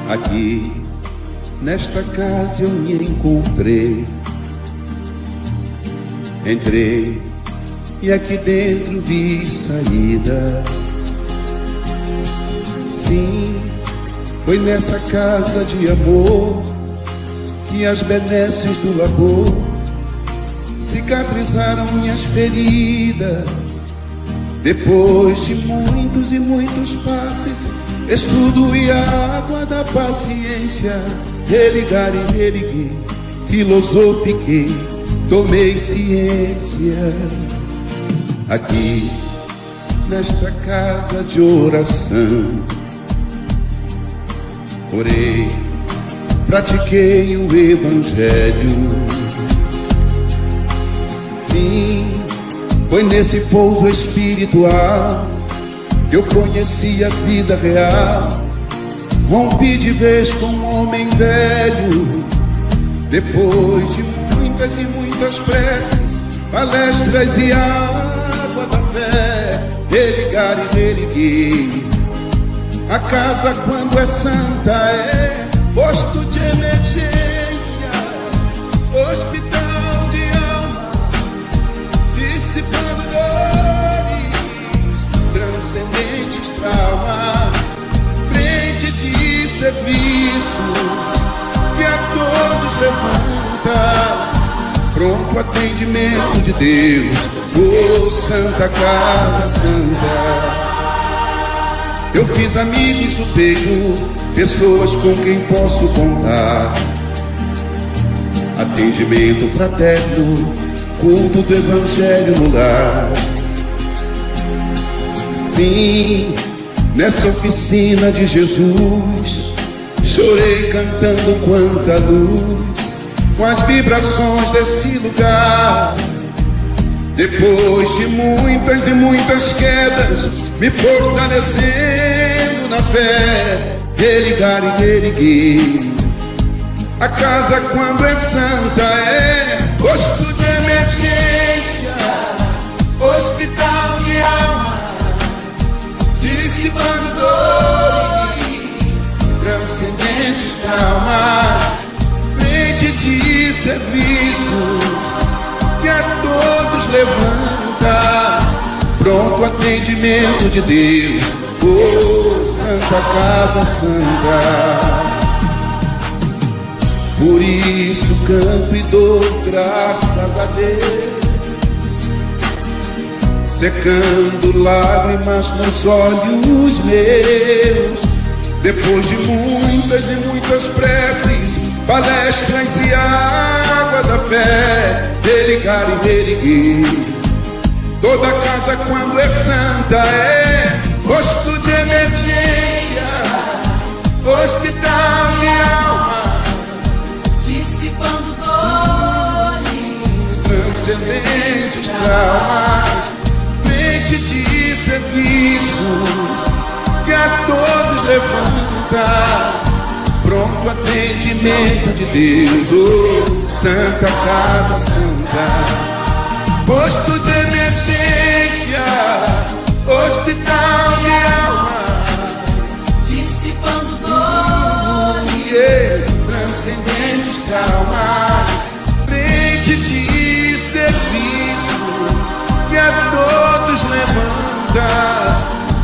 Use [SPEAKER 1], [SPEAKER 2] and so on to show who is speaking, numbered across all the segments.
[SPEAKER 1] Aqui, nesta casa eu me encontrei. Entrei e aqui dentro vi saída. Sim, foi nessa casa de amor que as benesses do labor cicatrizaram minhas feridas. Depois de muitos e muitos passes, estudo e a água da paciência, religar e religuei, filosofiquei, tomei ciência. Aqui, nesta casa de oração, orei, pratiquei o Evangelho. Sim, foi nesse pouso espiritual que eu conheci a vida real. Rompi de vez com um homem velho. Depois de muitas e muitas preces, palestras e água da fé, religar e religuei. A casa, quando é santa, é posto de emergência, hospital de alma, dissipando dores, transcendentes traumas, frente de serviço que a todos levanta, pronto atendimento de Deus, oh Santa Casa Santa. Eu fiz amigos do peito, pessoas com quem posso contar. Atendimento fraterno, culto do Evangelho no lar. Sim, nessa oficina de Jesus, chorei cantando quanta luz, com as vibrações desse lugar. Depois de muitas e muitas quedas, me fortalecendo na fé, religar e religuei. A casa, quando é santa, é posto de emergência, hospital de alma, dissipando dores, transcendentes traumas, frente de serviços que a todos levanta, pronto atendimento de Deus, oh Santa Casa Santa. Por isso canto e dou graças a Deus, secando lágrimas nos olhos meus. Depois de muitas e muitas preces, palestras e água da fé, religar e religuei. Toda casa, quando é santa, é posto de emergência, hospital de alma,
[SPEAKER 2] dissipando dores,
[SPEAKER 1] transcendentes traumas, frente de serviços que a todos levanta, pronto atendimento de Deus, oh Santa Casa Santa. Posto de emergência, hospital de almas,
[SPEAKER 2] dissipando dores,
[SPEAKER 1] transcendentes traumas, frente de serviço que a todos levanta,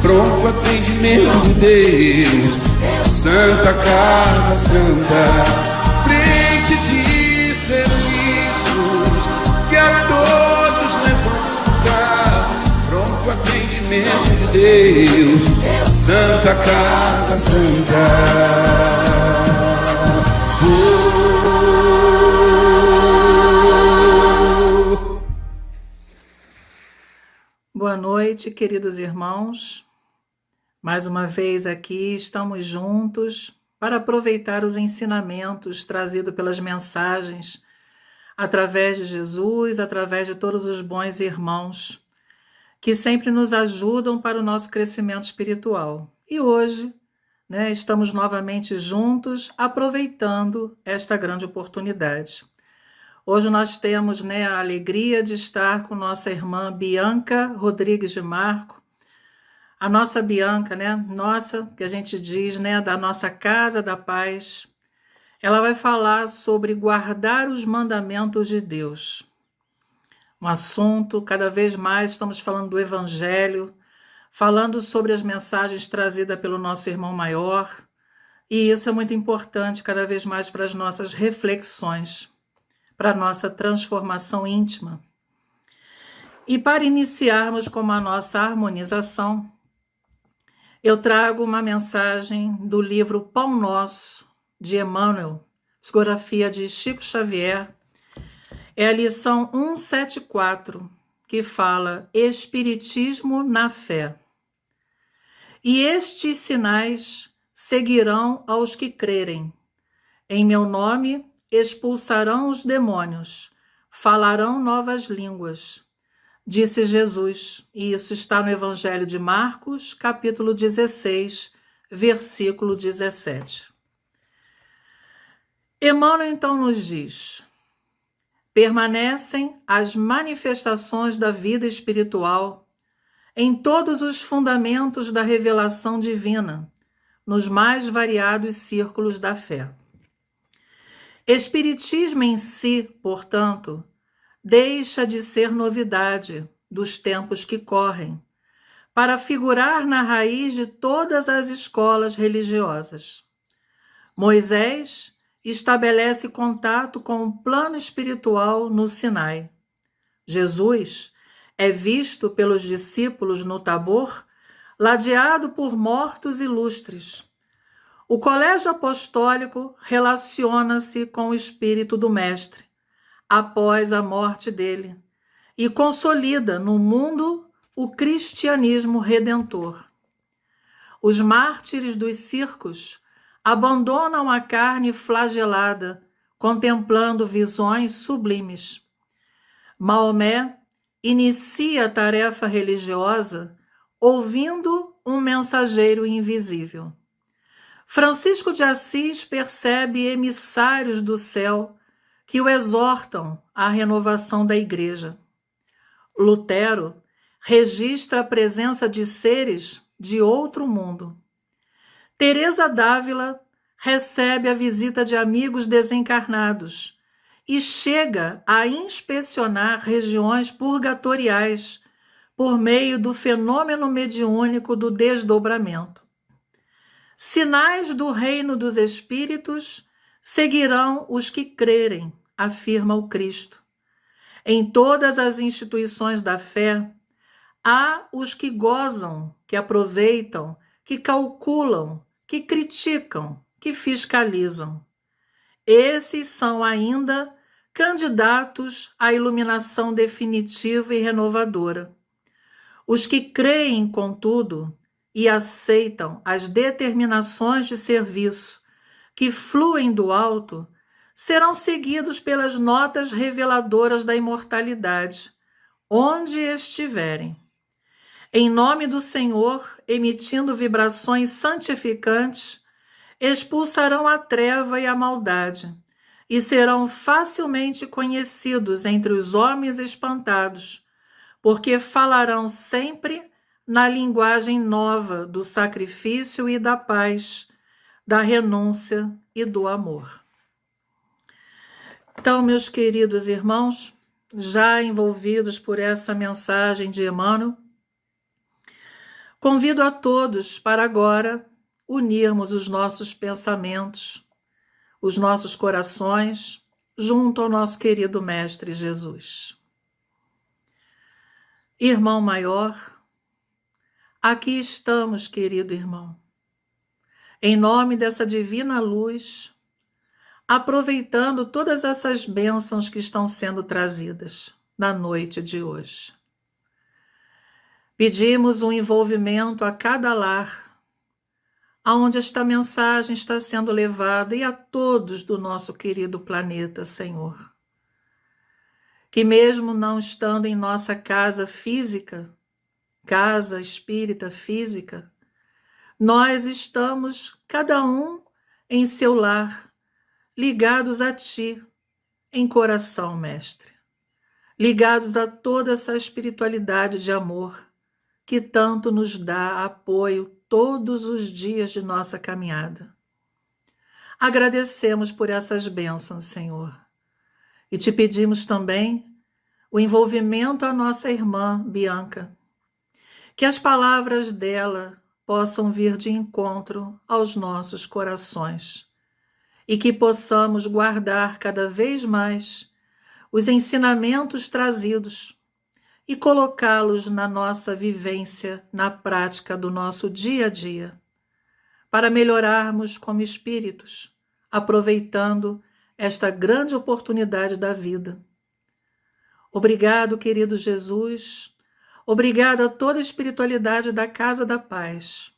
[SPEAKER 1] pronto atendimento de Deus, Santa Casa Santa. Frente de serviços que a todos levanta, pronto atendimento de Deus, Santa Casa Santa.
[SPEAKER 3] Boa noite, queridos irmãos. Mais uma vez aqui estamos juntos para aproveitar os ensinamentos trazidos pelas mensagens através de Jesus, através de todos os bons irmãos que sempre nos ajudam para o nosso crescimento espiritual. E hoje, estamos novamente juntos aproveitando esta grande oportunidade. Hoje nós temos, a alegria de estar com nossa irmã Bianca Rodrigues de Marco, a nossa Bianca, nossa, que a gente diz, da nossa Casa da Paz. Ela vai falar sobre guardar os mandamentos de Deus. Um assunto, cada vez mais estamos falando do Evangelho, falando sobre as mensagens trazidas pelo nosso irmão maior, e isso é muito importante cada vez mais para as nossas reflexões, para a nossa transformação íntima. E para iniciarmos com a nossa harmonização, eu trago uma mensagem do livro Pão Nosso, de Emmanuel, psicografia de Chico Xavier. É a lição 174, que fala Espiritismo na fé. E estes sinais seguirão aos que crerem. Em meu nome expulsarão os demônios, falarão novas línguas, disse Jesus. E isso está no Evangelho de Marcos, capítulo 16, versículo 17. Emmanuel então nos diz: permanecem as manifestações da vida espiritual em todos os fundamentos da revelação divina, nos mais variados círculos da fé. Espiritismo em si, portanto, deixa de ser novidade dos tempos que correm, para figurar na raiz de todas as escolas religiosas. Moisés estabelece contato com o plano espiritual no Sinai. Jesus é visto pelos discípulos no Tabor, ladeado por mortos ilustres. O colégio apostólico relaciona-se com o espírito do Mestre, após a morte dele, e consolida no mundo o cristianismo redentor. Os mártires dos circos abandonam a carne flagelada, contemplando visões sublimes. Maomé inicia a tarefa religiosa ouvindo um mensageiro invisível. Francisco de Assis percebe emissários do céu que o exortam à renovação da Igreja. Lutero registra a presença de seres de outro mundo. Teresa d'Ávila recebe a visita de amigos desencarnados e chega a inspecionar regiões purgatoriais por meio do fenômeno mediúnico do desdobramento. Sinais do reino dos espíritos seguirão os que crerem, afirma o Cristo. Em todas as instituições da fé, há os que gozam, que aproveitam, que calculam, que criticam, que fiscalizam. Esses são ainda candidatos à iluminação definitiva e renovadora. Os que creem, contudo, e aceitam as determinações de serviço que fluem do alto, serão seguidos pelas notas reveladoras da imortalidade, onde estiverem. Em nome do Senhor, emitindo vibrações santificantes, expulsarão a treva e a maldade, e serão facilmente conhecidos entre os homens espantados, porque falarão sempre na linguagem nova do sacrifício e da paz, da renúncia e do amor. Então, meus queridos irmãos, já envolvidos por essa mensagem de Emmanuel, convido a todos para agora unirmos os nossos pensamentos, os nossos corações, junto ao nosso querido Mestre Jesus. Irmão maior, aqui estamos, querido irmão, em nome dessa divina luz, aproveitando todas essas bênçãos que estão sendo trazidas na noite de hoje. Pedimos um envolvimento a cada lar, aonde esta mensagem está sendo levada, e a todos do nosso querido planeta, Senhor. Que mesmo não estando em nossa casa física, casa espírita física, nós estamos, cada um em seu lar, ligados a Ti, em coração, Mestre, ligados a toda essa espiritualidade de amor que tanto nos dá apoio todos os dias de nossa caminhada. Agradecemos por essas bênçãos, Senhor, e te pedimos também o envolvimento à nossa irmã Bianca, que as palavras dela possam vir de encontro aos nossos corações e que possamos guardar cada vez mais os ensinamentos trazidos e colocá-los na nossa vivência, na prática do nosso dia a dia, para melhorarmos como espíritos, aproveitando esta grande oportunidade da vida. Obrigado, querido Jesus, obrigado a toda a espiritualidade da Casa da Paz.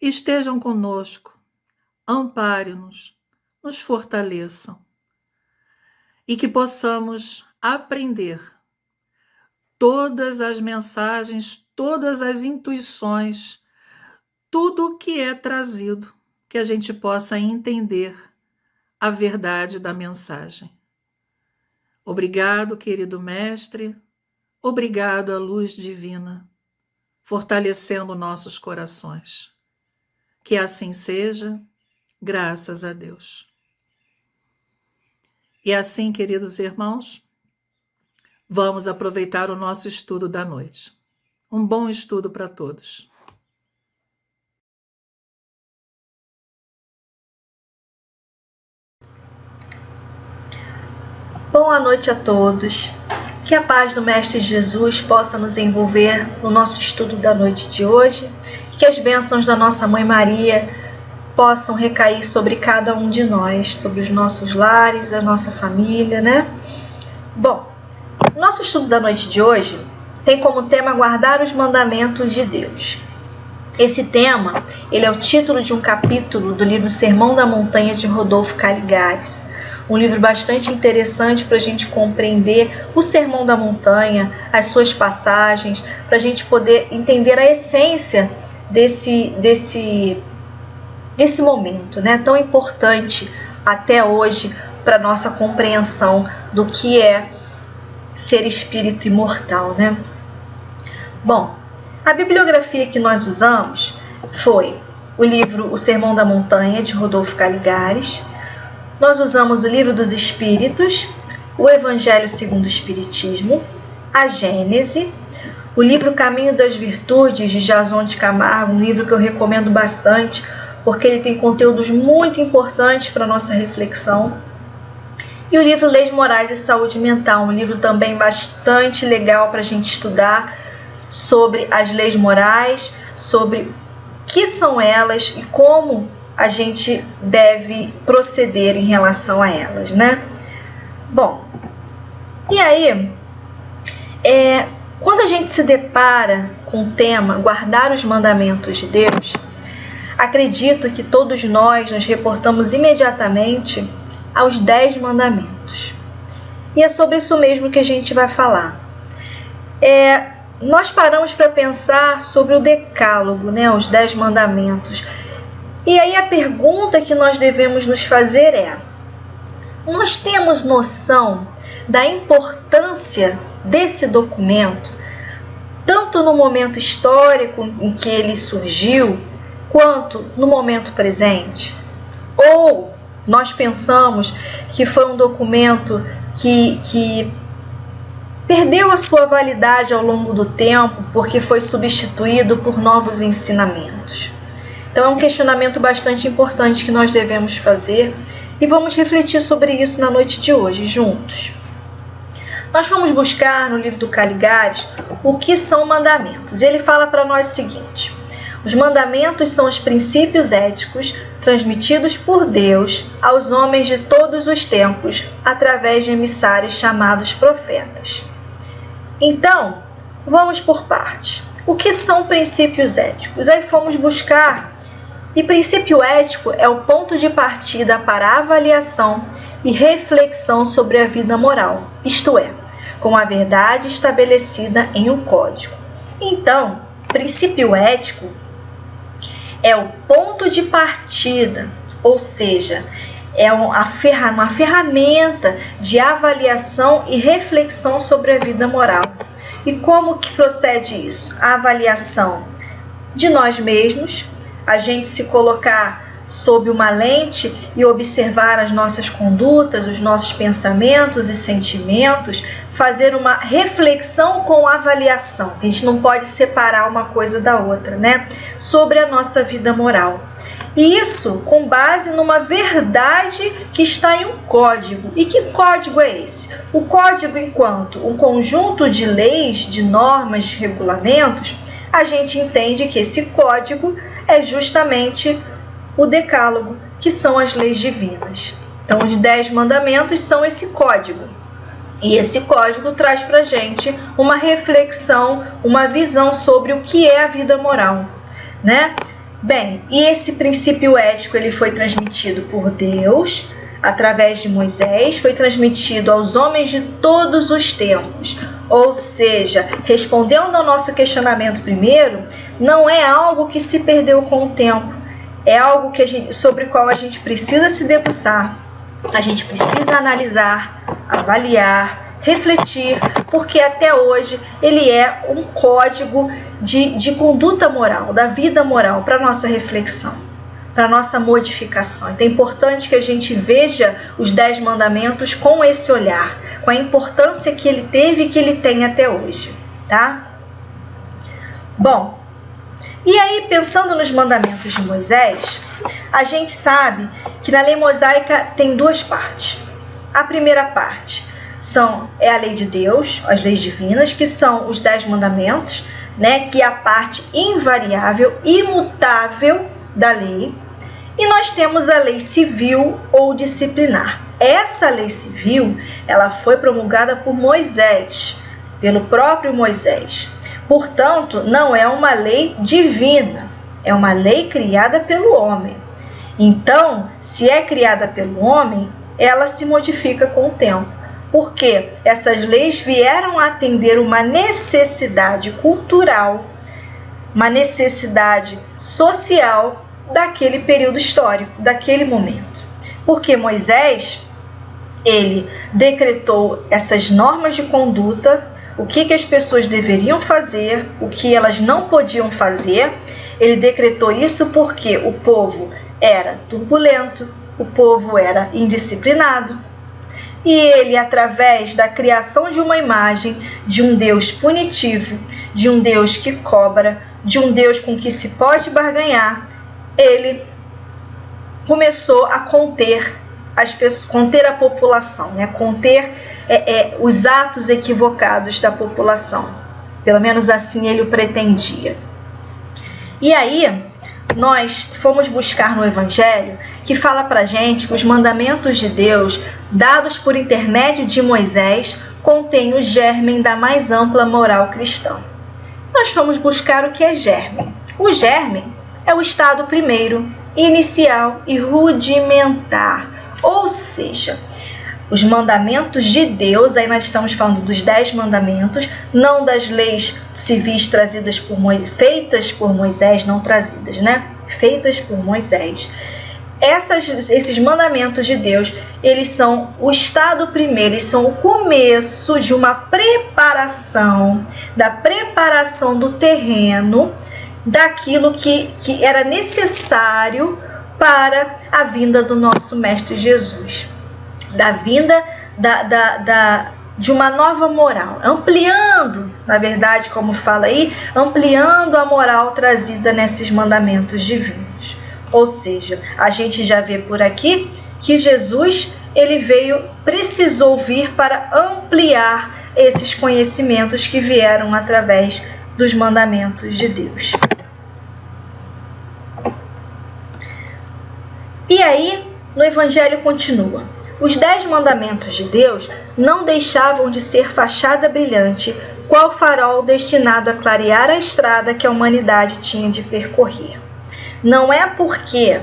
[SPEAKER 3] Estejam conosco, ampare-nos, nos fortaleçam e que possamos aprender todas as mensagens, todas as intuições, tudo o que é trazido, que a gente possa entender a verdade da mensagem. Obrigado, querido Mestre, obrigado à luz divina, fortalecendo nossos corações. Que assim seja, graças a Deus. E assim, queridos irmãos, vamos aproveitar o nosso estudo da noite. Um bom estudo para todos.
[SPEAKER 4] Boa noite a todos. Que a paz do Mestre Jesus possa nos envolver no nosso estudo da noite de hoje e que as bênçãos da nossa Mãe Maria possam recair sobre cada um de nós, sobre os nossos lares, a nossa família, né? Bom, o nosso estudo da noite de hoje tem como tema guardar os mandamentos de Deus. Esse tema, ele é o título de um capítulo do livro Sermão da Montanha de Rodolfo Caligares. Um livro bastante interessante para a gente compreender o Sermão da Montanha, as suas passagens, para a gente poder entender a essência desse momento, né, tão importante até hoje para nossa compreensão do que é ser espírito imortal, né? Bom, a bibliografia que nós usamos foi o livro O Sermão da Montanha, de Rodolfo Caligares. Nós usamos o Livro dos Espíritos, o Evangelho segundo o Espiritismo, a Gênese, o livro Caminho das Virtudes, de Jason de Camargo, um livro que eu recomendo bastante, porque ele tem conteúdos muito importantes para a nossa reflexão. E o livro Leis Morais e Saúde Mental, um livro também bastante legal para a gente estudar sobre as leis morais, sobre o que são elas e como a gente deve proceder em relação a elas, né? Bom, e aí, quando a gente se depara com o tema guardar os mandamentos de Deus, acredito que todos nós nos reportamos imediatamente aos 10 mandamentos. E é sobre isso mesmo que a gente vai falar. Nós paramos para pensar sobre o decálogo, né, os 10 mandamentos. E aí a pergunta que nós devemos nos fazer é: nós temos noção da importância desse documento, tanto no momento histórico em que ele surgiu, quanto no momento presente? Ou nós pensamos que foi um documento que perdeu a sua validade ao longo do tempo porque foi substituído por novos ensinamentos? Então é um questionamento bastante importante que nós devemos fazer e vamos refletir sobre isso na noite de hoje, juntos. Nós vamos buscar no livro do Caligares o que são mandamentos. Ele fala para nós o seguinte: os mandamentos são os princípios éticos transmitidos por Deus aos homens de todos os tempos através de emissários chamados profetas. Então, vamos por partes. O que são princípios éticos? Aí fomos buscar. E princípio ético é o ponto de partida para avaliação e reflexão sobre a vida moral, isto é, com a verdade estabelecida em um código. Então, princípio ético é o ponto de partida, ou seja, é uma ferramenta de avaliação e reflexão sobre a vida moral. E como que procede isso? A avaliação de nós mesmos, a gente se colocar sob uma lente e observar as nossas condutas, os nossos pensamentos e sentimentos, fazer uma reflexão com avaliação. A gente não pode separar uma coisa da outra, né? Sobre a nossa vida moral. E isso com base numa verdade que está em um código. E que código é esse? O código, enquanto um conjunto de leis, de normas, de regulamentos, a gente entende que esse código é justamente o decálogo, que são as leis divinas. Então, os 10 mandamentos são esse código. E esse código traz para a gente uma reflexão, uma visão sobre o que é a vida moral, né? Bem, e esse princípio ético ele foi transmitido por Deus, através de Moisés, foi transmitido aos homens de todos os tempos. Ou seja, respondendo ao nosso questionamento primeiro, não é algo que se perdeu com o tempo, é algo que sobre o qual a gente precisa se debruçar, a gente precisa analisar, avaliar, refletir, porque até hoje ele é um código de conduta moral, da vida moral, para nossa reflexão, para nossa modificação. Então é importante que a gente veja os 10 mandamentos com esse olhar, com a importância que ele teve e que ele tem até hoje, tá? Bom, e aí pensando nos mandamentos de Moisés, a gente sabe que na lei mosaica tem 2 partes. A primeira parte é a lei de Deus, as leis divinas, que são os 10 mandamentos, né, que é a parte invariável, imutável da lei. E nós temos a lei civil ou disciplinar. Essa lei civil, ela foi promulgada por Moisés, pelo próprio Moisés. Portanto, não é uma lei divina, é uma lei criada pelo homem. Então, se é criada pelo homem, ela se modifica com o tempo, porque essas leis vieram a atender uma necessidade cultural, uma necessidade social daquele período histórico, daquele momento. Porque Moisés, ele decretou essas normas de conduta, o que as pessoas deveriam fazer, o que elas não podiam fazer. Ele decretou isso porque o povo era turbulento, o povo era indisciplinado. E ele, através da criação de uma imagem de um Deus punitivo, de um Deus que cobra, de um Deus com que se pode barganhar, ele começou a conter as pessoas, conter a população, né? Conter os atos equivocados da população. Pelo menos assim ele o pretendia. E aí, nós fomos buscar no Evangelho, que fala pra gente que os mandamentos de Deus, dados por intermédio de Moisés, contêm o germen da mais ampla moral cristã. Nós fomos buscar o que é germen. O germen é o estado primeiro, inicial e rudimentar. Ou seja, os mandamentos de Deus, aí nós estamos falando dos 10 mandamentos, não das leis civis trazidas por feitas por Moisés, não trazidas, né? Feitas por Moisés. Esses mandamentos de Deus, eles são o estado primeiro, eles são o começo de uma preparação, da preparação do terreno, daquilo que era necessário para a vinda do nosso Mestre Jesus. Da vinda de uma nova moral, ampliando, na verdade, como fala aí, ampliando a moral trazida nesses mandamentos divinos. Ou seja, a gente já vê por aqui que Jesus, ele precisou vir para ampliar esses conhecimentos que vieram através dos mandamentos de Deus. E aí, no Evangelho continua. Os 10 mandamentos de Deus não deixavam de ser fachada brilhante, qual farol destinado a clarear a estrada que a humanidade tinha de percorrer. Não é porque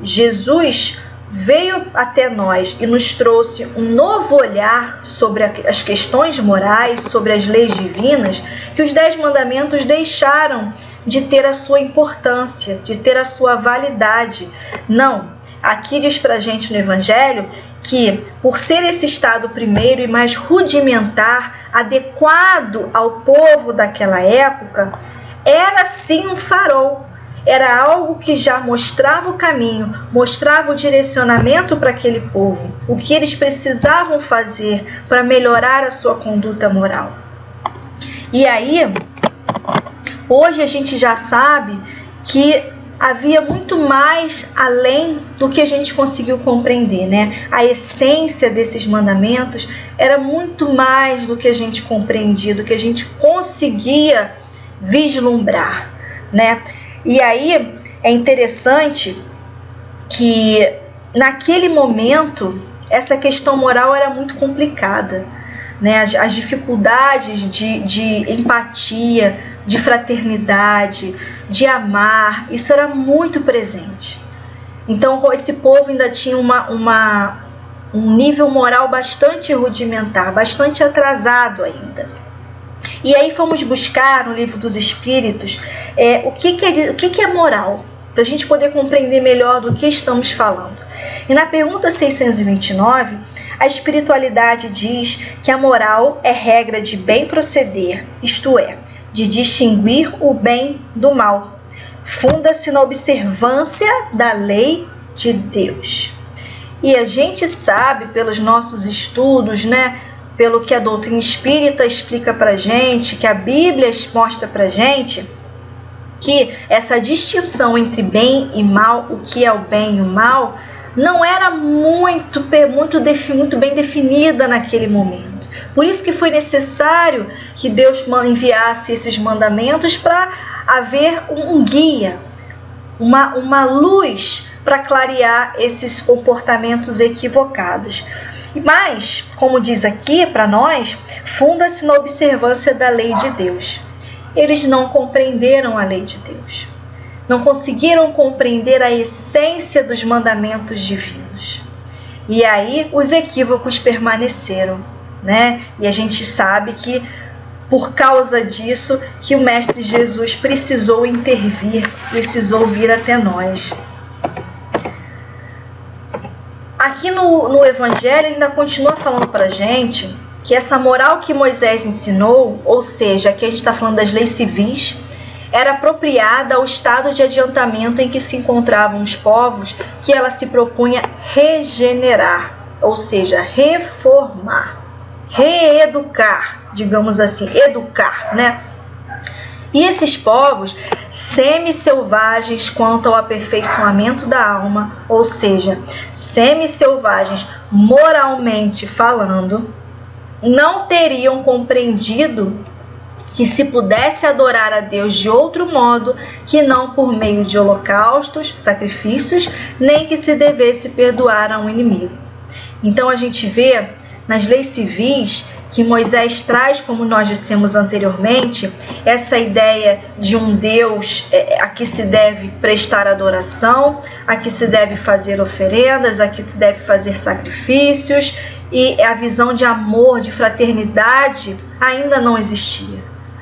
[SPEAKER 4] Jesus veio até nós e nos trouxe um novo olhar sobre as questões morais, sobre as leis divinas, que os 10 mandamentos deixaram de ter a sua importância, de ter a sua validade. Não. aqui diz pra gente no Evangelho que, por ser esse estado primeiro e mais rudimentar, adequado ao povo daquela época, era sim um farol. Era algo que já mostrava o caminho, mostrava o direcionamento para aquele povo, o que eles precisavam fazer para melhorar a sua conduta moral. E aí, hoje a gente já sabe que havia muito mais além do que a gente conseguiu compreender, né? A essência desses mandamentos era muito mais do que a gente compreendia, do que a gente conseguia vislumbrar, né? E aí é interessante que naquele momento essa questão moral era muito complicada, né? As dificuldades de empatia, de fraternidade, de amar, isso era muito presente. Então esse povo ainda tinha um nível moral bastante rudimentar, bastante atrasado ainda. E aí fomos buscar no Livro dos Espíritos o que é moral, para a gente poder compreender melhor do que estamos falando. E na pergunta 629, a espiritualidade diz que a moral é regra de bem proceder, isto é, de distinguir o bem do mal. Funda-se na observância da lei de Deus. E a gente sabe pelos nossos estudos, né, pelo que a doutrina espírita explica pra gente, que a Bíblia mostra pra gente, que essa distinção entre bem e mal, o que é o bem e o mal, não era muito bem definida naquele momento. Por isso que foi necessário que Deus enviasse esses mandamentos para haver um guia, uma luz para clarear esses comportamentos equivocados. Mas, como diz aqui para nós, funda-se na observância da lei de Deus. Eles não compreenderam a lei de Deus. Não conseguiram compreender a essência dos mandamentos divinos. E aí os equívocos permaneceram, né? E a gente sabe que por causa disso que o Mestre Jesus precisou intervir, precisou vir até nós. Aqui no Evangelho ele ainda continua falando para a gente que essa moral que Moisés ensinou, ou seja, aqui a gente está falando das leis civis, era apropriada ao estado de adiantamento em que se encontravam os povos que ela se propunha regenerar, ou seja, reformar, reeducar, digamos assim, educar, né? E esses povos semi-selvagens quanto ao aperfeiçoamento da alma, ou seja, semi-selvagens moralmente falando, não teriam compreendido que se pudesse adorar a Deus de outro modo que não por meio de holocaustos, sacrifícios, nem que se devesse perdoar a um inimigo. Então a gente vê nas leis civis que Moisés traz, como nós dissemos anteriormente, essa ideia de um Deus a que se deve prestar adoração, a que se deve fazer oferendas, a que se deve fazer sacrifícios, e a visão de amor, de fraternidade ainda não existia.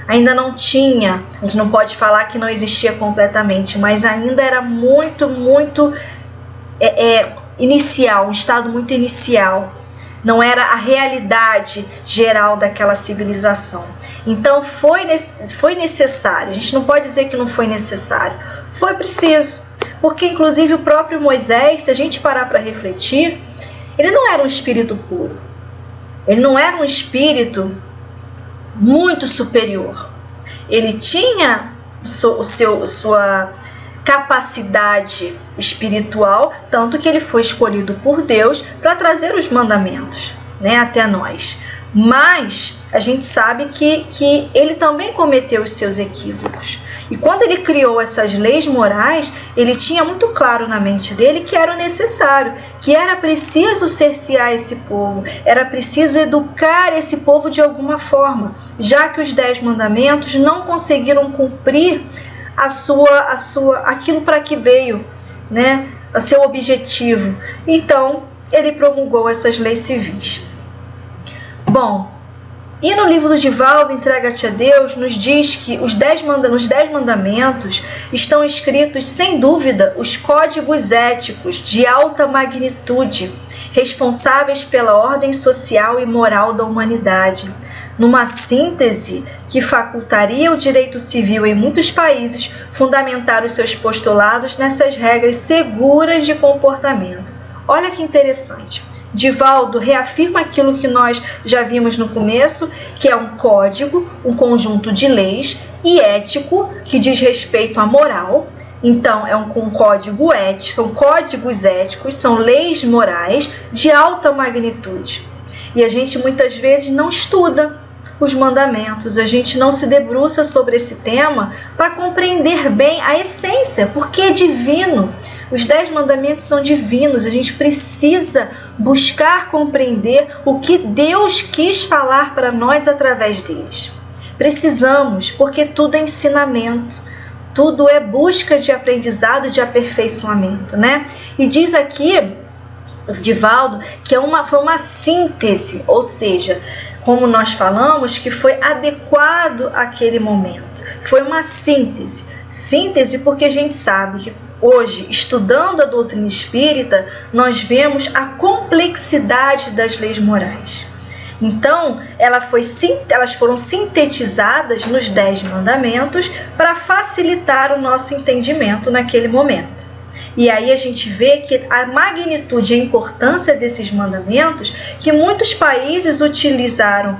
[SPEAKER 4] Ainda não tinha, a gente não pode falar que não existia completamente, mas ainda era muito inicial, um estado muito inicial. Não era a realidade geral daquela civilização. Então foi necessário, a gente não pode dizer que não foi necessário, foi preciso, porque inclusive o próprio Moisés, se a gente parar para refletir, ele não era um espírito puro, ele não era um espírito muito superior, ele tinha sua capacidade espiritual, tanto que ele foi escolhido por Deus para trazer os mandamentos, né, até nós. Mas a gente sabe que ele também cometeu os seus equívocos. E quando ele criou essas leis morais, ele tinha muito claro na mente dele que era o necessário, que era preciso cercear esse povo, era preciso educar esse povo de alguma forma, já que os 10 mandamentos não conseguiram cumprir aquilo para que veio, né, o seu objetivo. Então ele promulgou essas leis civis. Bom, E no livro do Divaldo, Entrega-te a Deus, nos diz que nos 10 mandamentos estão escritos, sem dúvida, os códigos éticos de alta magnitude, responsáveis pela ordem social e moral da humanidade, numa síntese que facultaria o direito civil em muitos países fundamentar os seus postulados nessas regras seguras de comportamento. Olha que interessante. Divaldo reafirma aquilo que nós já vimos no começo, que é um código, um conjunto de leis e ético que diz respeito à moral. Então, é um código ético, são códigos éticos, são leis morais de alta magnitude. E a gente muitas vezes não estuda os mandamentos, a gente não se debruça sobre esse tema para compreender bem a essência, porque é divino. Os 10 mandamentos são divinos, a gente precisa buscar compreender o que Deus quis falar para nós através deles. Precisamos, porque tudo é ensinamento, tudo é busca de aprendizado, de aperfeiçoamento, né? E diz aqui, Divaldo, que foi uma síntese, ou seja, como nós falamos, que foi adequado àquele momento. Foi uma síntese. Síntese porque a gente sabe que hoje, estudando a doutrina espírita, nós vemos a complexidade das leis morais. Então, elas foram sintetizadas nos 10 mandamentos para facilitar o nosso entendimento naquele momento. E aí a gente vê que a magnitude e a importância desses mandamentos, que muitos países utilizaram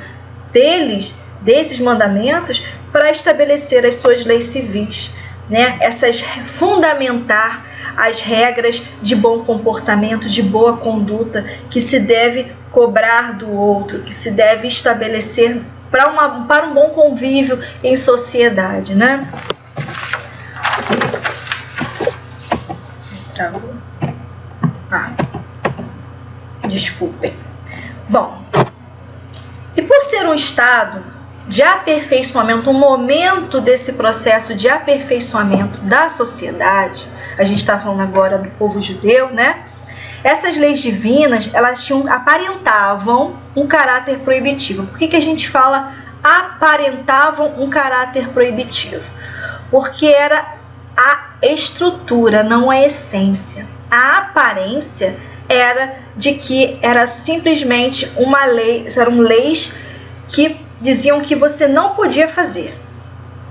[SPEAKER 4] desses mandamentos, para estabelecer as suas leis civis, né? Fundamentar as regras de bom comportamento, de boa conduta, que se deve cobrar do outro, que se deve estabelecer para um bom convívio em sociedade, né? Desculpem. Bom, e por ser um estado de aperfeiçoamento, um momento desse processo de aperfeiçoamento da sociedade, a gente está falando agora do povo judeu, né? Essas leis divinas, elas aparentavam um caráter proibitivo. Por que a gente fala aparentavam um caráter proibitivo? Porque era a estrutura, não a essência. A aparência era de que era simplesmente uma lei, eram leis que diziam que você não podia fazer.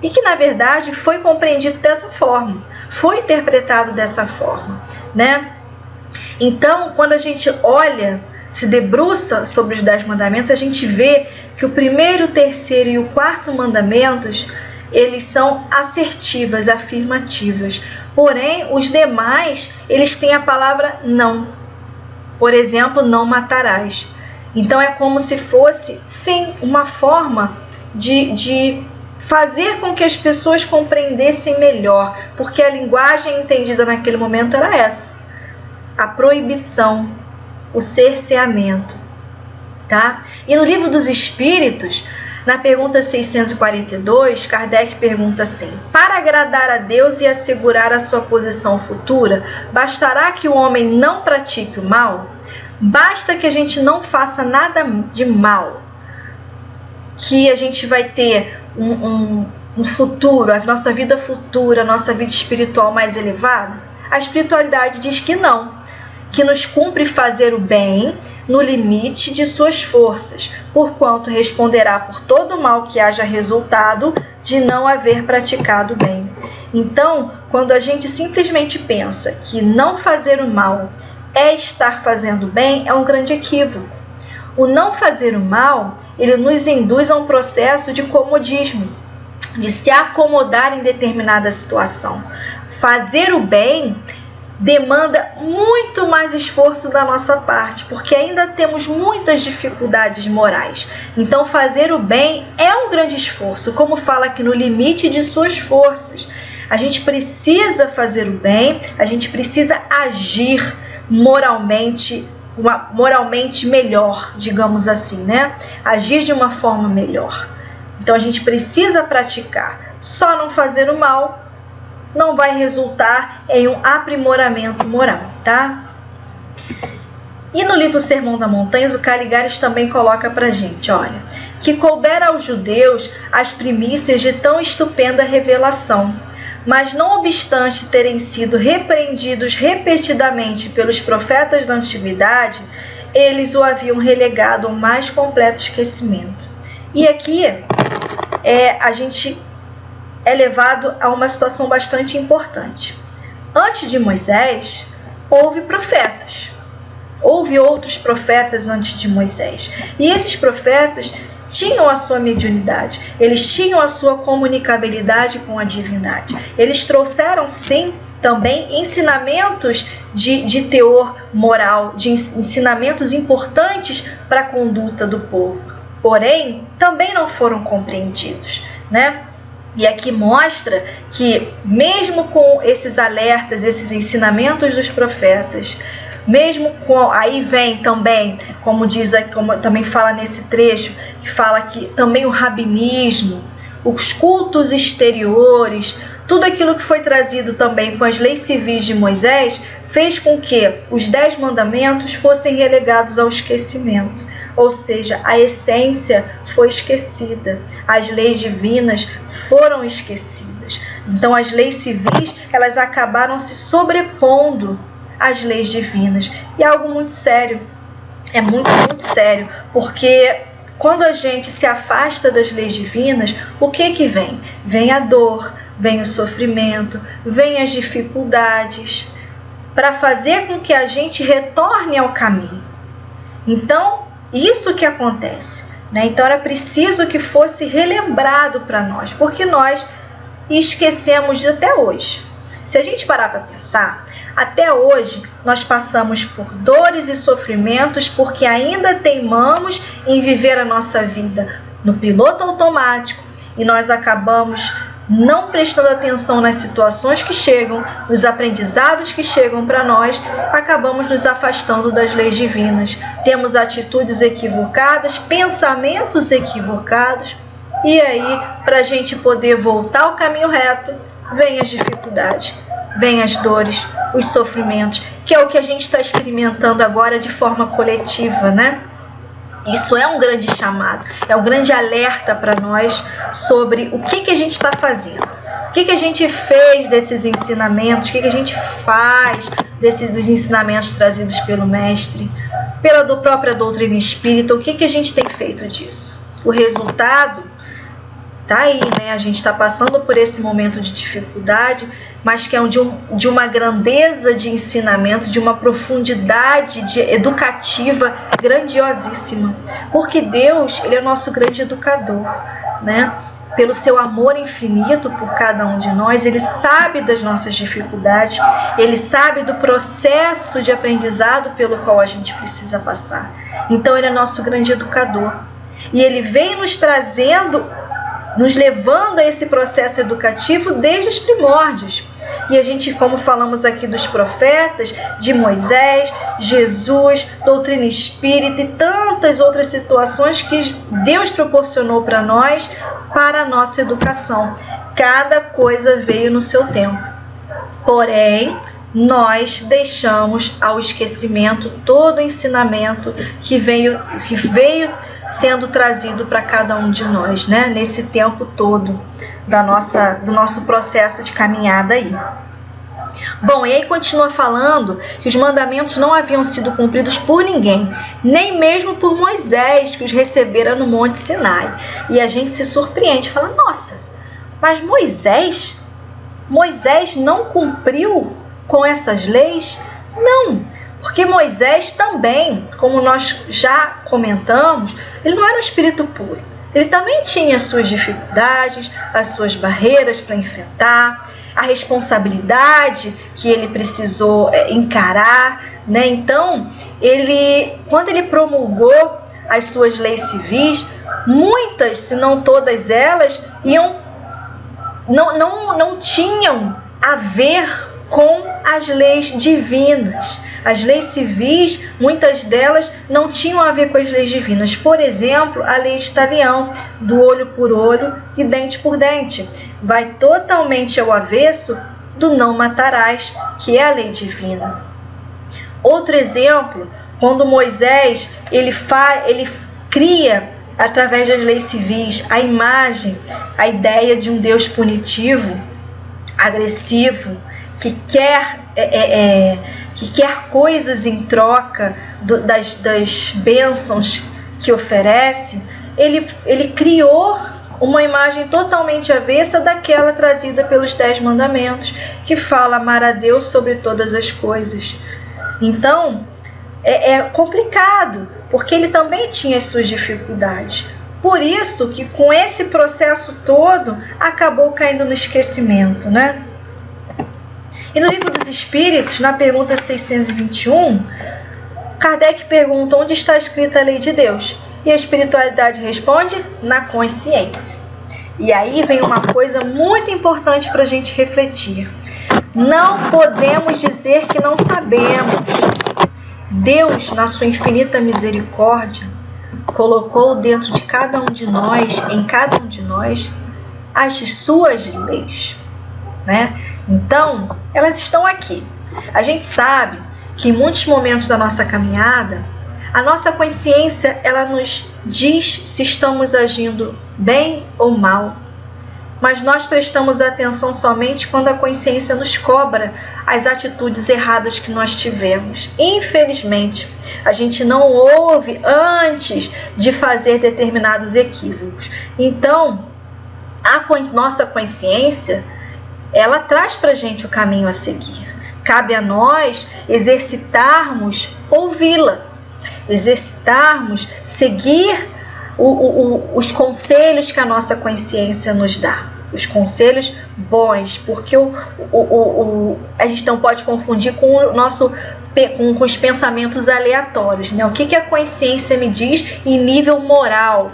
[SPEAKER 4] E que, na verdade, foi compreendido dessa forma, foi interpretado dessa forma, né? Então, quando a gente olha, se debruça sobre os 10 mandamentos, a gente vê que o primeiro, o terceiro e o quarto mandamentos, eles são assertivas, afirmativas. Porém, os demais, eles têm a palavra não. Por exemplo, não matarás. Então, é como se fosse, sim, uma forma de fazer com que as pessoas compreendessem melhor, porque a linguagem entendida naquele momento era essa. A proibição, o cerceamento, tá? E no Livro dos Espíritos, na pergunta 642, Kardec pergunta assim: para agradar a Deus e assegurar a sua posição futura, bastará que o homem não pratique o mal? Basta que a gente não faça nada de mal, que a gente vai ter um futuro, a nossa vida futura, a nossa vida espiritual mais elevada? A espiritualidade diz que não, que nos cumpre fazer o bem no limite de suas forças, porquanto responderá por todo o mal que haja resultado de não haver praticado o bem. Então, quando a gente simplesmente pensa que não fazer o mal é estar fazendo o bem, é um grande equívoco. O não fazer o mal, ele nos induz a um processo de comodismo, de se acomodar em determinada situação. Fazer o bem demanda muito mais esforço da nossa parte, porque ainda temos muitas dificuldades morais. Então, fazer o bem é um grande esforço, como fala aqui, no limite de suas forças. A gente precisa fazer o bem, a gente precisa agir moralmente melhor, digamos assim, né? Agir de uma forma melhor. Então, a gente precisa praticar. Só não fazer o mal não vai resultar em um aprimoramento moral, tá? E no livro Sermão da Montanha, o Caligares também coloca pra gente, olha, que coubera aos judeus as primícias de tão estupenda revelação. Mas não obstante terem sido repreendidos repetidamente pelos profetas da antiguidade, eles o haviam relegado ao mais completo esquecimento. E aqui a gente é levado a uma situação bastante importante. Antes de Moisés, houve profetas. Houve outros profetas antes de Moisés. E esses profetas tinham a sua mediunidade, eles tinham a sua comunicabilidade com a divindade. Eles trouxeram, sim, também ensinamentos de teor moral, de ensinamentos importantes para a conduta do povo. Porém, também não foram compreendidos, né? E aqui mostra que, mesmo com esses alertas, esses ensinamentos dos profetas, mesmo com, aí vem também, como também fala nesse trecho, que fala que também o rabinismo, os cultos exteriores, tudo aquilo que foi trazido também com as leis civis de Moisés, fez com que os 10 mandamentos fossem relegados ao esquecimento. Ou seja, a essência foi esquecida, as leis divinas foram esquecidas. Então as leis civis, elas acabaram se sobrepondo às leis divinas. E é algo muito sério, é muito, muito sério, porque quando a gente se afasta das leis divinas, o que vem? Vem a dor, vem o sofrimento, vem as dificuldades, para fazer com que a gente retorne ao caminho. Então, isso que acontece, né? Então era preciso que fosse relembrado para nós, porque nós esquecemos até hoje. Se a gente parar para pensar, até hoje nós passamos por dores e sofrimentos porque ainda teimamos em viver a nossa vida no piloto automático e nós acabamos não prestando atenção nas situações que chegam, nos aprendizados que chegam para nós, acabamos nos afastando das leis divinas. Temos atitudes equivocadas, pensamentos equivocados, e aí, para a gente poder voltar ao caminho reto, vem as dificuldades, vem as dores, os sofrimentos, que é o que a gente está experimentando agora de forma coletiva, né? Isso é um grande chamado, é um grande alerta para nós sobre o que a gente está fazendo, o que a gente fez desses ensinamentos, o que a gente faz dos ensinamentos trazidos pelo Mestre, pela própria doutrina espírita, o que a gente tem feito disso. O resultado está aí, né? A gente está passando por esse momento de dificuldade, mas que é de uma grandeza de ensinamento, de uma profundidade educativa grandiosíssima. Porque Deus, Ele é o nosso grande educador, né? Pelo seu amor infinito por cada um de nós, Ele sabe das nossas dificuldades, Ele sabe do processo de aprendizado pelo qual a gente precisa passar. Então Ele é nosso grande educador. E Ele vem nos trazendo, nos levando a esse processo educativo desde os primórdios. E a gente, como falamos aqui dos profetas, de Moisés, Jesus, doutrina espírita e tantas outras situações que Deus proporcionou para nós, para a nossa educação. Cada coisa veio no seu tempo. Porém, nós deixamos ao esquecimento todo o ensinamento que veio sendo trazido para cada um de nós, né? Nesse tempo todo do nosso processo de caminhada aí. Bom, e aí continua falando que os mandamentos não haviam sido cumpridos por ninguém, nem mesmo por Moisés, que os recebera no Monte Sinai. E a gente se surpreende, fala, nossa, mas Moisés não cumpriu com essas leis? Não, porque Moisés também, como nós já comentamos, ele não era um espírito puro. Ele também tinha as suas dificuldades, as suas barreiras para enfrentar, a responsabilidade que ele precisou encarar, né? Então, quando ele promulgou as suas leis civis, muitas, se não todas elas, não tinham a ver com as leis divinas. As leis civis, muitas delas não tinham a ver com as leis divinas. Por exemplo, a lei de Talião, do olho por olho e dente por dente. Vai totalmente ao avesso do não matarás, que é a lei divina. Outro exemplo, quando Moisés ele cria através das leis civis, a imagem, a ideia de um Deus punitivo, agressivo, que quer coisas em troca das bênçãos que oferece, ele criou uma imagem totalmente avessa daquela trazida pelos 10 mandamentos, que fala amar a Deus sobre todas as coisas. Então, é complicado, porque ele também tinha as suas dificuldades. Por isso que com esse processo todo, acabou caindo no esquecimento, né? E no Livro dos Espíritos, na pergunta 621, Kardec pergunta onde está escrita a lei de Deus. E a espiritualidade responde na consciência. E aí vem uma coisa muito importante para a gente refletir. Não podemos dizer que não sabemos. Deus, na sua infinita misericórdia, colocou dentro de cada um de nós, em cada um de nós, as suas leis, né? Então, elas estão aqui. A gente sabe que em muitos momentos da nossa caminhada, a nossa consciência, ela nos diz se estamos agindo bem ou mal. Mas nós prestamos atenção somente quando a consciência nos cobra as atitudes erradas que nós tivemos. Infelizmente, a gente não ouve antes de fazer determinados equívocos. Então, a nossa consciência, ela traz para a gente o caminho a seguir. Cabe a nós exercitarmos ouvi-la, exercitarmos, seguir os conselhos que a nossa consciência nos dá, os conselhos bons, porque a gente não pode confundir com com os pensamentos aleatórios, né? O que a consciência me diz em nível moral,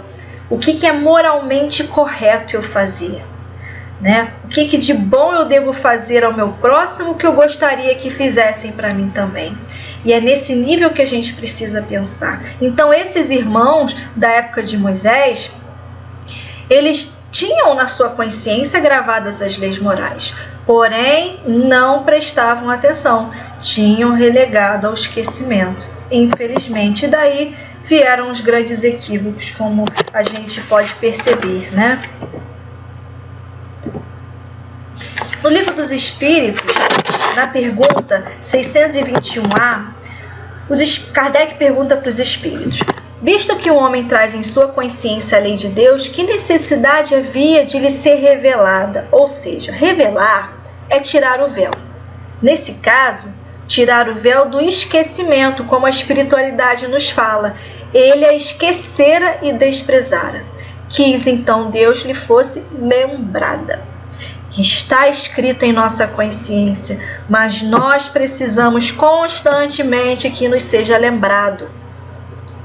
[SPEAKER 4] o que é moralmente correto eu fazer, né? O que de bom eu devo fazer ao meu próximo que eu gostaria que fizessem para mim também. E é nesse nível que a gente precisa pensar. Então, esses irmãos da época de Moisés, eles tinham na sua consciência gravadas as leis morais, porém não prestavam atenção, tinham relegado ao esquecimento. Infelizmente, daí vieram os grandes equívocos, como a gente pode perceber, né? No Livro dos Espíritos, na pergunta 621A, Kardec pergunta para os espíritos: visto que o homem traz em sua consciência a lei de Deus, que necessidade havia de lhe ser revelada? Ou seja, revelar é tirar o véu. Nesse caso, tirar o véu do esquecimento, como a espiritualidade nos fala. Ele a esquecera e desprezara. Quis então Deus lhe fosse lembrada. Está escrito em nossa consciência, mas nós precisamos constantemente que nos seja lembrado.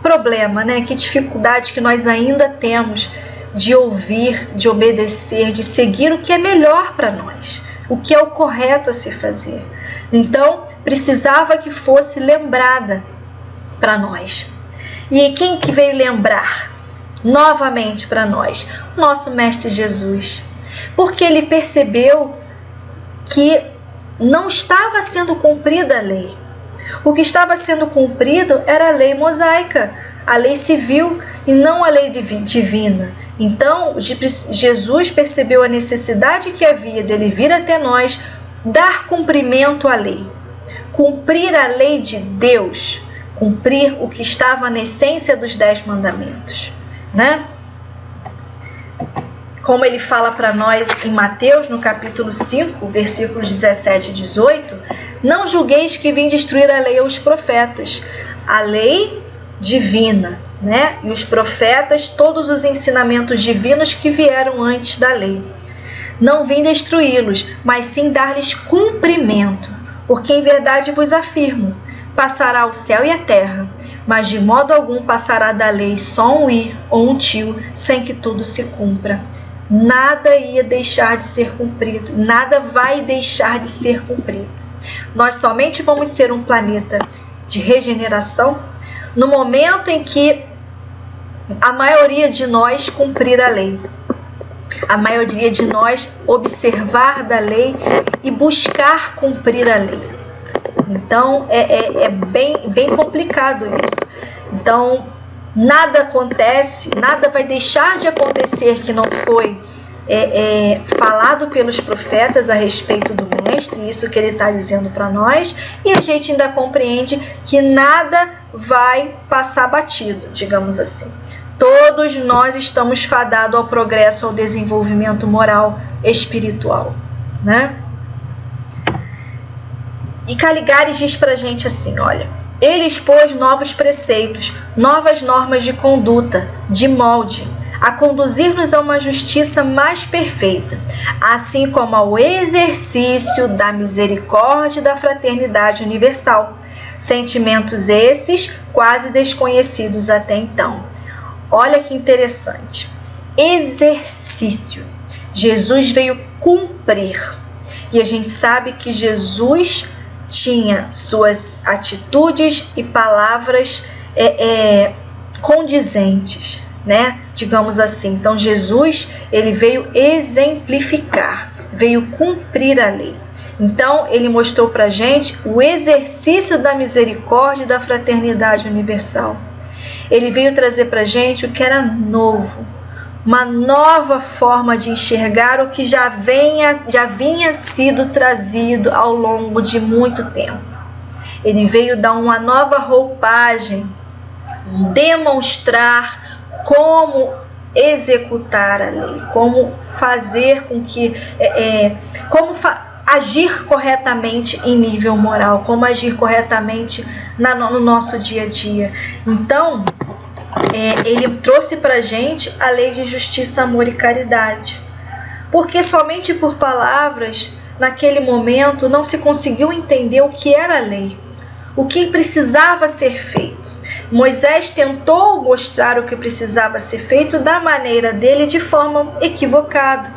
[SPEAKER 4] Problema, né? Que dificuldade que nós ainda temos de ouvir, de obedecer, de seguir o que é melhor para nós, o que é o correto a se fazer. Então, precisava que fosse lembrada para nós. E quem que veio lembrar novamente para nós? Nosso Mestre Jesus. Porque ele percebeu que não estava sendo cumprida a lei. O que estava sendo cumprido era a lei mosaica, a lei civil, e não a lei divina. Então, Jesus percebeu a necessidade que havia dele vir até nós, dar cumprimento à lei. Cumprir a lei de Deus, cumprir o que estava na essência dos 10 mandamentos, né? Como ele fala para nós em Mateus, no capítulo 5, versículos 17 e 18, não julgueis que vim destruir a lei ou os profetas. A lei divina, né? E os profetas, todos os ensinamentos divinos que vieram antes da lei. Não vim destruí-los, mas sim dar-lhes cumprimento. Porque em verdade vos afirmo, passará o céu e a terra, mas de modo algum passará da lei só um i ou um tio, sem que tudo se cumpra. Nada ia deixar de ser cumprido, nada vai deixar de ser cumprido. Nós somente vamos ser um planeta de regeneração no momento em que a maioria de nós cumprir a lei. A maioria de nós observar da lei e buscar cumprir a lei. Então, é bem complicado isso. Então, nada acontece, nada vai deixar de acontecer que não foi falado pelos profetas a respeito do Mestre, isso que ele está dizendo para nós, e a gente ainda compreende que nada vai passar batido, digamos assim. Todos nós estamos fadados ao progresso, ao desenvolvimento moral, espiritual, né? E Caligares diz para a gente assim, olha, ele expôs novos preceitos, novas normas de conduta, de molde, a conduzir-nos a uma justiça mais perfeita, assim como ao exercício da misericórdia e da fraternidade universal. Sentimentos esses quase desconhecidos até então. Olha que interessante. Exercício. Jesus veio cumprir. E a gente sabe que Jesus tinha suas atitudes e palavras condizentes, né? Digamos assim. Então Jesus, ele veio exemplificar, veio cumprir a lei. Então ele mostrou para a gente o exercício da misericórdia e da fraternidade universal. Ele veio trazer para a gente o que era novo, uma nova forma de enxergar o que já vinha sido trazido ao longo de muito tempo. Ele veio dar uma nova roupagem, demonstrar como executar a lei, como fazer com que, agir corretamente em nível moral, como agir corretamente no nosso dia a dia. Então, ele trouxe para a gente a lei de justiça, amor e caridade. Porque somente por palavras, naquele momento, não se conseguiu entender o que era a lei, o que precisava ser feito. Moisés tentou mostrar o que precisava ser feito da maneira dele, de forma equivocada.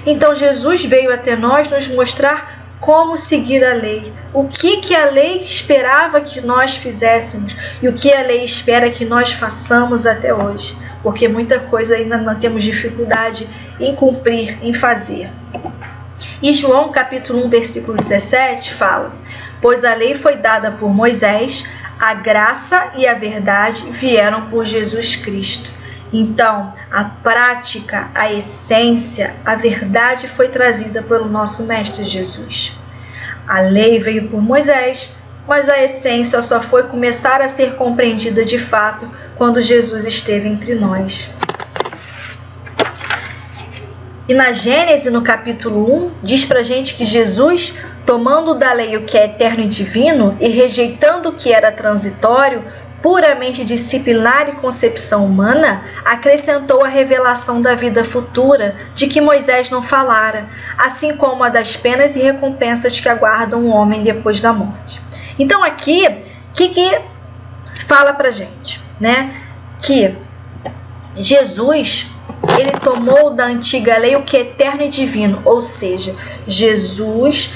[SPEAKER 4] Então Jesus veio até nós nos mostrar como seguir a lei, o que a lei esperava que nós fizéssemos e o que a lei espera que nós façamos até hoje, porque muita coisa ainda nós temos dificuldade em cumprir, em fazer. E João capítulo 1, versículo 17 fala: pois a lei foi dada por Moisés, a graça e a verdade vieram por Jesus Cristo. Então, a prática, a essência, a verdade foi trazida pelo nosso Mestre Jesus. A lei veio por Moisés, mas a essência só foi começar a ser compreendida de fato quando Jesus esteve entre nós. E na Gênesis, no capítulo 1, diz pra gente que Jesus, tomando da lei o que é eterno e divino e rejeitando o que era transitório, puramente disciplinar e concepção humana, acrescentou a revelação da vida futura, de que Moisés não falara, assim como a das penas e recompensas que aguardam o homem depois da morte. Então aqui, o que fala pra gente, né? Que Jesus, ele tomou da antiga lei o que é eterno e divino, ou seja, Jesus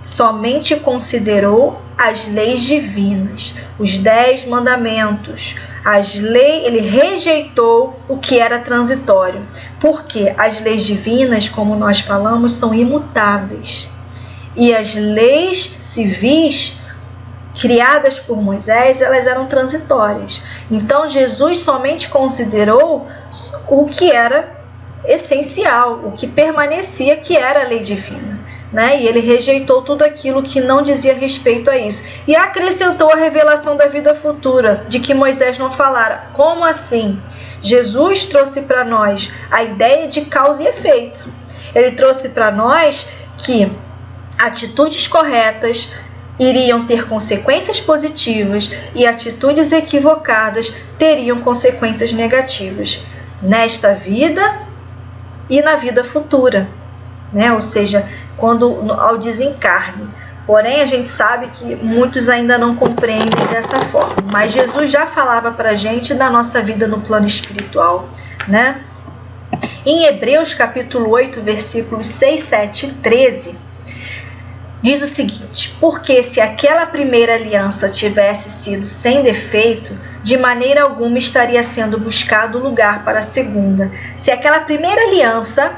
[SPEAKER 4] somente considerou as leis divinas, os 10 mandamentos. Ele rejeitou o que era transitório, porque as leis divinas, como nós falamos, são imutáveis. E as leis civis criadas por Moisés, elas eram transitórias. Então Jesus somente considerou o que era essencial, o que permanecia, que era a lei divina. E ele rejeitou tudo aquilo que não dizia respeito a isso. E acrescentou a revelação da vida futura, de que Moisés não falara. Como assim? Jesus trouxe para nós a ideia de causa e efeito. Ele trouxe para nós que atitudes corretas iriam ter consequências positivas e atitudes equivocadas teriam consequências negativas nesta vida e na vida futura, ou seja, ao desencarne. Porém, a gente sabe que muitos ainda não compreendem dessa forma, mas Jesus já falava para a gente da nossa vida no plano espiritual, Em Hebreus capítulo 8, versículos 6, 7 e 13, diz o seguinte: porque se aquela primeira aliança tivesse sido sem defeito, de maneira alguma estaria sendo buscado lugar para a segunda. Se aquela primeira aliança,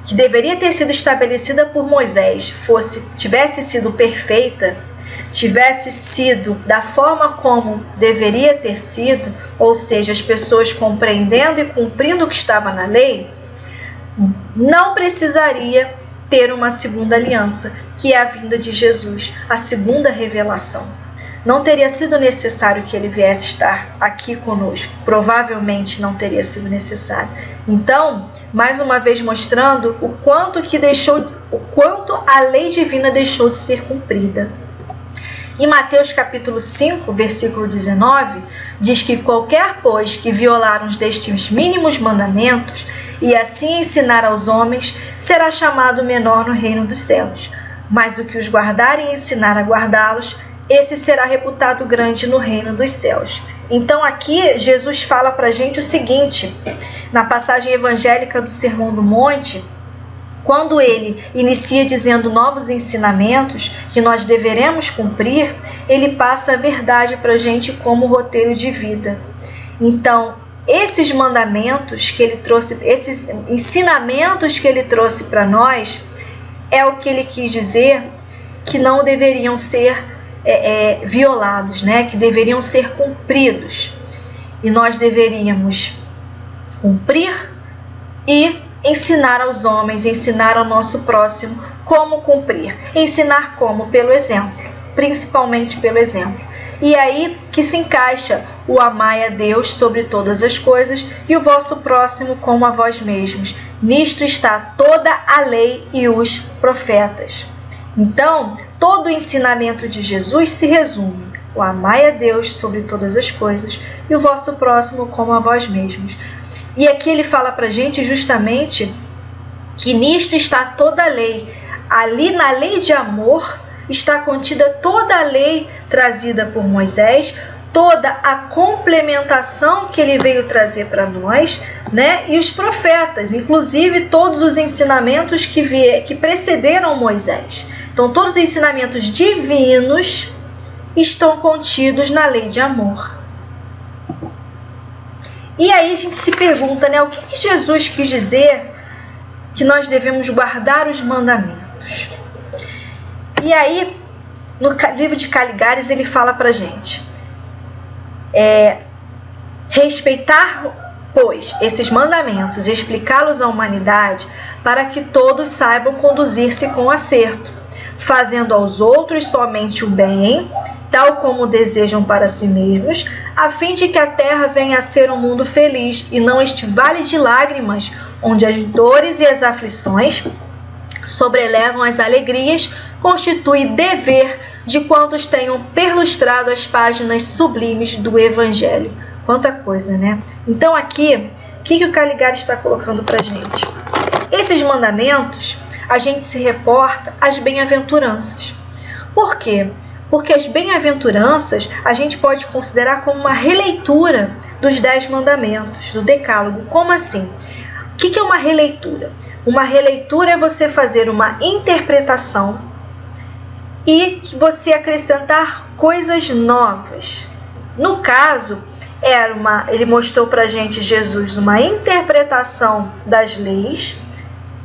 [SPEAKER 4] que deveria ter sido estabelecida por Moisés, tivesse sido perfeita, tivesse sido da forma como deveria ter sido, ou seja, as pessoas compreendendo e cumprindo o que estava na lei, não precisaria ter uma segunda aliança, que é a vinda de Jesus, a segunda revelação. Não teria sido necessário que ele viesse estar aqui conosco. Provavelmente não teria sido necessário. Então, mais uma vez mostrando o quanto a lei divina deixou de ser cumprida. Em Mateus capítulo 5, versículo 19, diz que qualquer, pois, que violar uns destes mínimos mandamentos e assim ensinar aos homens, será chamado menor no reino dos céus. Mas o que os guardar e ensinar a guardá-los, esse será reputado grande no reino dos céus. Então aqui Jesus fala para a gente o seguinte, na passagem evangélica do Sermão do Monte, quando ele inicia dizendo novos ensinamentos que nós deveremos cumprir, ele passa a verdade para a gente como roteiro de vida. Então, esses mandamentos que ele trouxe, esses ensinamentos que ele trouxe para nós, é o que ele quis dizer que não deveriam ser violados, né? Que deveriam ser cumpridos. E nós deveríamos cumprir e ensinar aos homens, ensinar ao nosso próximo como cumprir. Ensinar como? Pelo exemplo, principalmente pelo exemplo. E aí que se encaixa o amai a Deus sobre todas as coisas e o vosso próximo como a vós mesmos. Nisto está toda a lei e os profetas. Então, todo o ensinamento de Jesus se resume: o amai a Deus sobre todas as coisas e o vosso próximo como a vós mesmos. E aqui ele fala para a gente justamente que nisto está toda a lei. Ali na lei de amor está contida toda a lei trazida por Moisés, toda a complementação que ele veio trazer para nós, né? E os profetas, inclusive todos os ensinamentos que precederam Moisés. Então, todos os ensinamentos divinos estão contidos na lei de amor. E aí a gente se pergunta, né? O que Jesus quis dizer que nós devemos guardar os mandamentos? E aí, no livro de Caligares, ele fala pra gente: respeitar, pois, esses mandamentos e explicá-los à humanidade para que todos saibam conduzir-se com acerto, fazendo aos outros somente o bem, tal como desejam para si mesmos, a fim de que a terra venha a ser um mundo feliz e não este vale de lágrimas, onde as dores e as aflições sobrelevam as alegrias, constitui dever de quantos tenham perlustrado as páginas sublimes do Evangelho. Quanta coisa, né? Então aqui, o que o Caligares está colocando para a gente? Esses mandamentos, a gente se reporta às bem-aventuranças. Por quê? Porque as bem-aventuranças a gente pode considerar como uma releitura dos 10 mandamentos, do Decálogo. Como assim? O que é uma releitura? Uma releitura é você fazer uma interpretação e você acrescentar coisas novas. No caso, ele mostrou para a gente, Jesus, uma interpretação das leis,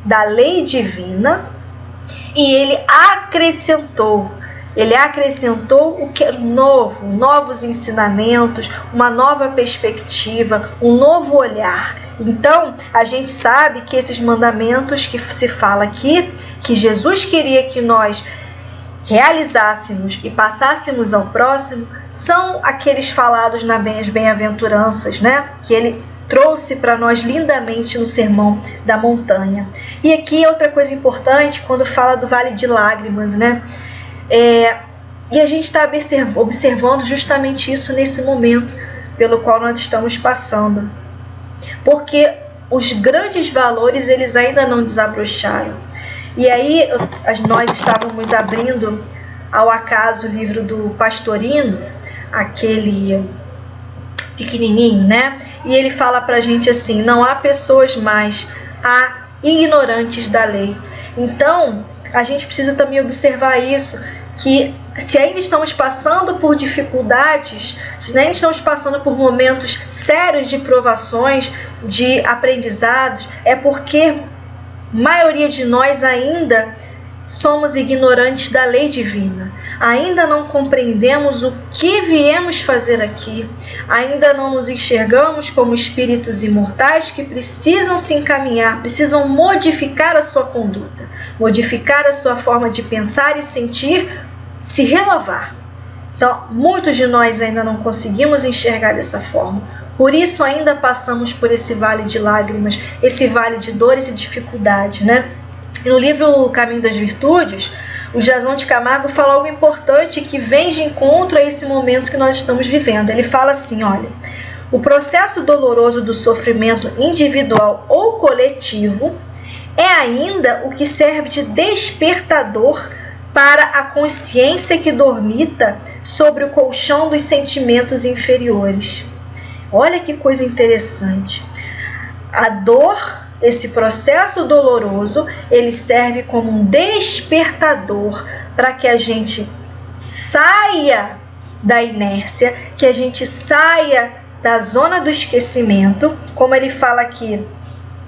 [SPEAKER 4] da lei divina, e ele acrescentou o que era novo, novos ensinamentos, uma nova perspectiva, um novo olhar. Então, a gente sabe que esses mandamentos que se fala aqui, que Jesus queria que nós realizássemos e passássemos ao próximo, são aqueles falados nas bem-aventuranças, né? Que ele trouxe para nós lindamente no Sermão da Montanha. E aqui outra coisa importante, quando fala do Vale de Lágrimas, né? E a gente está observando justamente isso nesse momento pelo qual nós estamos passando. Porque os grandes valores, eles ainda não desabrocharam. E aí nós estávamos abrindo ao acaso o livro do Pastorino, aquele pequenininho, né? E ele fala pra gente assim: não há pessoas mais, há ignorantes da lei. Então, a gente precisa também observar isso, que se ainda estamos passando por dificuldades, se ainda estamos passando por momentos sérios de provações, de aprendizados, é porque a maioria de nós ainda somos ignorantes da lei divina. Ainda não compreendemos o que viemos fazer aqui. Ainda não nos enxergamos como espíritos imortais que precisam se encaminhar, precisam modificar a sua conduta, modificar a sua forma de pensar e sentir, se renovar. Então, muitos de nós ainda não conseguimos enxergar dessa forma. Por isso ainda passamos por esse vale de lágrimas, esse vale de dores e dificuldade, né? E no livro O Caminho das Virtudes, o Jason de Camargo fala algo importante que vem de encontro a esse momento que nós estamos vivendo. Ele fala assim, olha, o processo doloroso do sofrimento individual ou coletivo é ainda o que serve de despertador para a consciência que dormita sobre o colchão dos sentimentos inferiores. Olha que coisa interessante. A dor, esse processo doloroso, ele serve como um despertador para que a gente saia da inércia, que a gente saia da zona do esquecimento, como ele fala aqui,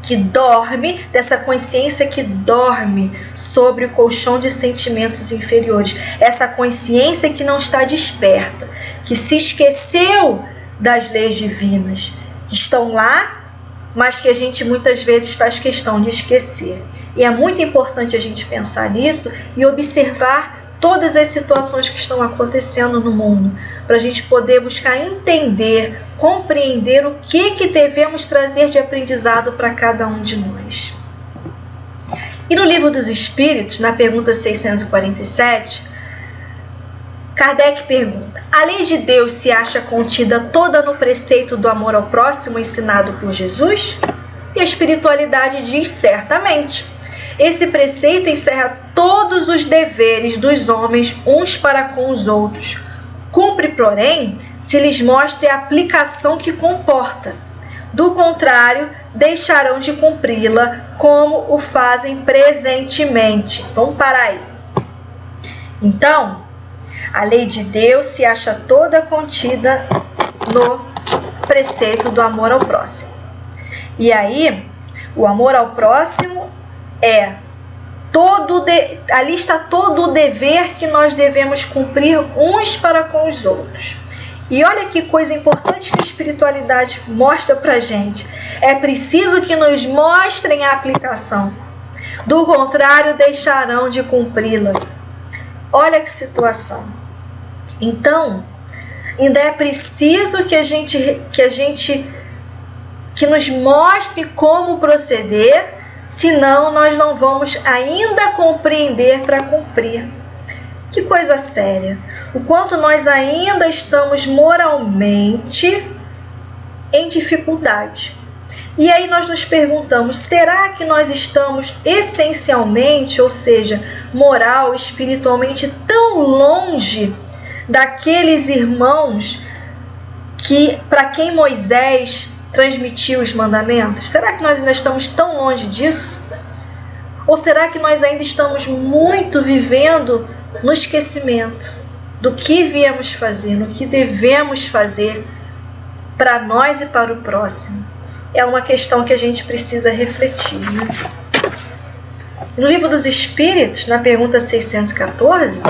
[SPEAKER 4] que dorme, dessa consciência que dorme sobre o colchão de sentimentos inferiores. Essa consciência que não está desperta, que se esqueceu das leis divinas, que estão lá, mas que a gente muitas vezes faz questão de esquecer. E é muito importante a gente pensar nisso e observar todas as situações que estão acontecendo no mundo, para a gente poder buscar entender, compreender o que devemos trazer de aprendizado para cada um de nós. E no Livro dos Espíritos, na pergunta 647, Kardec pergunta: a lei de Deus se acha contida toda no preceito do amor ao próximo ensinado por Jesus? E a espiritualidade diz certamente. Esse preceito encerra todos os deveres dos homens uns para com os outros. Cumpre, porém, se lhes mostre a aplicação que comporta. Do contrário, deixarão de cumpri-la como o fazem presentemente. Vamos parar aí. Então, a lei de Deus se acha toda contida no preceito do amor ao próximo. E aí, o amor ao próximo ali está todo o dever que nós devemos cumprir uns para com os outros. E olha que coisa importante que a espiritualidade mostra pra gente. É preciso que nos mostrem a aplicação. Do contrário, deixarão de cumpri-la. Olha que situação. Então, ainda é preciso que nos mostre como proceder, senão nós não vamos ainda compreender para cumprir. Que coisa séria. O quanto nós ainda estamos moralmente em dificuldade. E aí nós nos perguntamos, será que nós estamos essencialmente, ou seja, moral, espiritualmente, tão longe daqueles irmãos para quem Moisés transmitiu os mandamentos? Será que nós ainda estamos tão longe disso? Ou será que nós ainda estamos muito vivendo no esquecimento do que viemos fazer, no que devemos fazer para nós e para o próximo? É uma questão que a gente precisa refletir, né? No Livro dos Espíritos, na pergunta 614,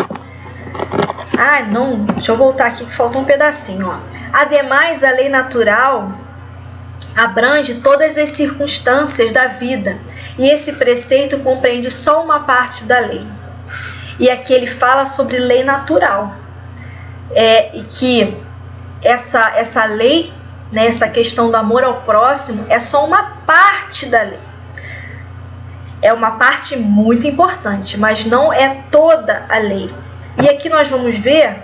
[SPEAKER 4] deixa eu voltar aqui que faltou um pedacinho, ó. Ademais, a lei natural abrange todas as circunstâncias da vida, e esse preceito compreende só uma parte da lei. E aqui ele fala sobre lei natural, e que essa lei, né, essa questão do amor ao próximo, é só uma parte da lei. É uma parte muito importante, mas não é toda a lei. E aqui nós vamos ver,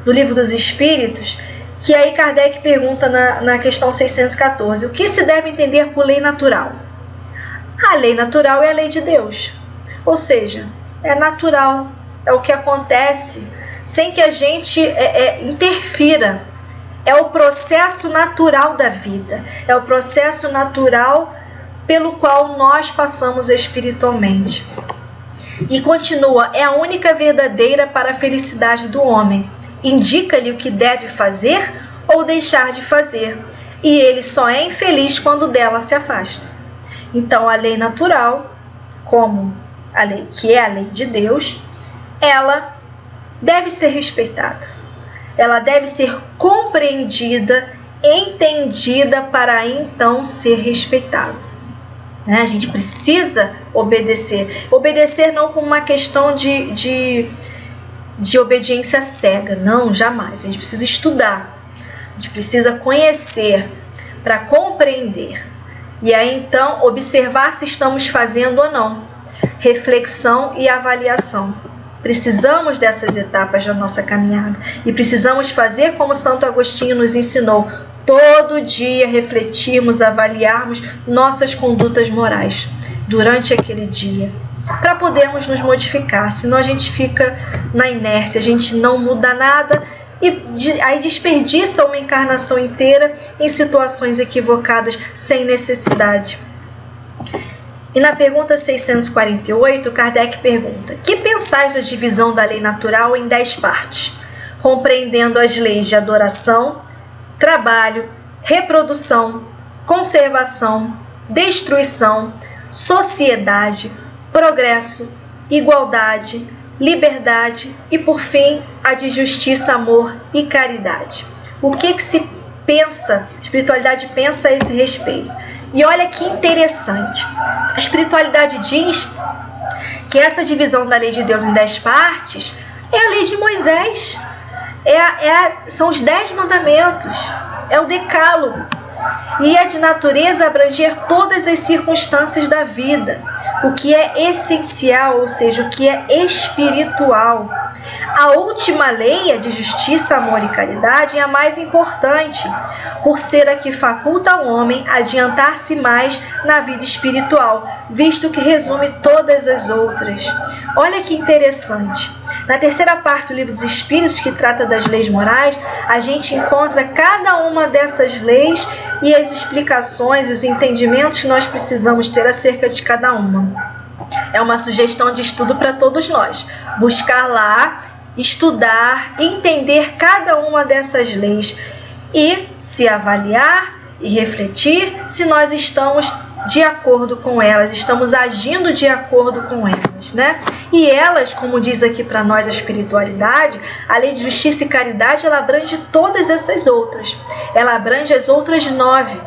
[SPEAKER 4] no Livro dos Espíritos, que aí Kardec pergunta na questão 614, o que se deve entender por lei natural? A lei natural é a lei de Deus, ou seja, é natural, é o que acontece, sem que a gente interfira. É o processo natural da vida, é o processo natural pelo qual nós passamos espiritualmente. E continua, é a única verdadeira para a felicidade do homem. Indica-lhe o que deve fazer ou deixar de fazer, e ele só é infeliz quando dela se afasta. Então, a lei natural, como a lei, que é a lei de Deus, ela deve ser respeitada. Ela deve ser compreendida, entendida para então ser respeitada. A gente precisa obedecer. Obedecer não como uma questão de obediência cega. Não, jamais. A gente precisa estudar. A gente precisa conhecer para compreender. E aí então observar se estamos fazendo ou não. Reflexão e avaliação. Precisamos dessas etapas da nossa caminhada. E precisamos fazer como Santo Agostinho nos ensinou. Todo dia refletirmos, avaliarmos nossas condutas morais durante aquele dia, para podermos nos modificar. Senão a gente fica na inércia, a gente não muda nada e aí desperdiça uma encarnação inteira em situações equivocadas sem necessidade. E na pergunta 648, Kardec pergunta: que pensais da divisão da lei natural em 10 partes, compreendendo as leis de adoração, trabalho, reprodução, conservação, destruição, sociedade, progresso, igualdade, liberdade e, por fim, a de justiça, amor e caridade? O que se pensa, a espiritualidade pensa a esse respeito? E olha que interessante, a espiritualidade diz que essa divisão da lei de Deus em 10 partes é a lei de Moisés. São os 10 mandamentos, é o decálogo, e é de natureza abranger todas as circunstâncias da vida, o que é essencial, ou seja, o que é espiritual. A última lei, a de justiça, amor e caridade, é a mais importante, por ser a que faculta ao homem adiantar-se mais na vida espiritual, visto que resume todas as outras. Olha que interessante. Na terceira parte do Livro dos Espíritos, que trata das leis morais, a gente encontra cada uma dessas leis e as explicações e os entendimentos que nós precisamos ter acerca de cada uma. É uma sugestão de estudo para todos nós. Buscar lá, estudar, entender cada uma dessas leis e se avaliar e refletir se nós estamos de acordo com elas, estamos agindo de acordo com elas, né? E elas, como diz aqui para nós a espiritualidade, a lei de justiça e caridade, ela abrange todas essas outras. Ela abrange as outras 9.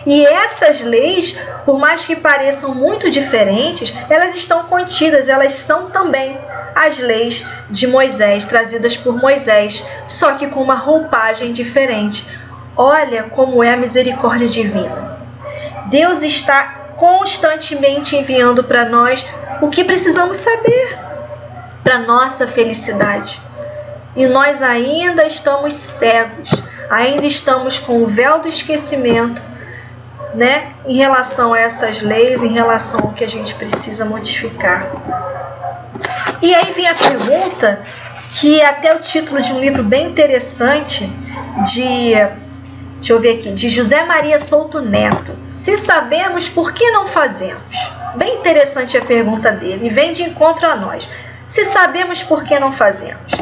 [SPEAKER 4] E essas leis, por mais que pareçam muito diferentes, elas estão contidas, elas são também as leis de Moisés, trazidas por Moisés, só que com uma roupagem diferente. Olha como é a misericórdia divina. Deus está constantemente enviando para nós o que precisamos saber para nossa felicidade. E nós ainda estamos cegos, ainda estamos com o véu do esquecimento, né, em relação a essas leis, em relação ao que a gente precisa modificar. E aí vem a pergunta, que é até o título de um livro bem interessante, de José Maria Souto Neto. Se sabemos, por que não fazemos? Bem interessante a pergunta dele, e vem de encontro a nós. Se sabemos, por que não fazemos?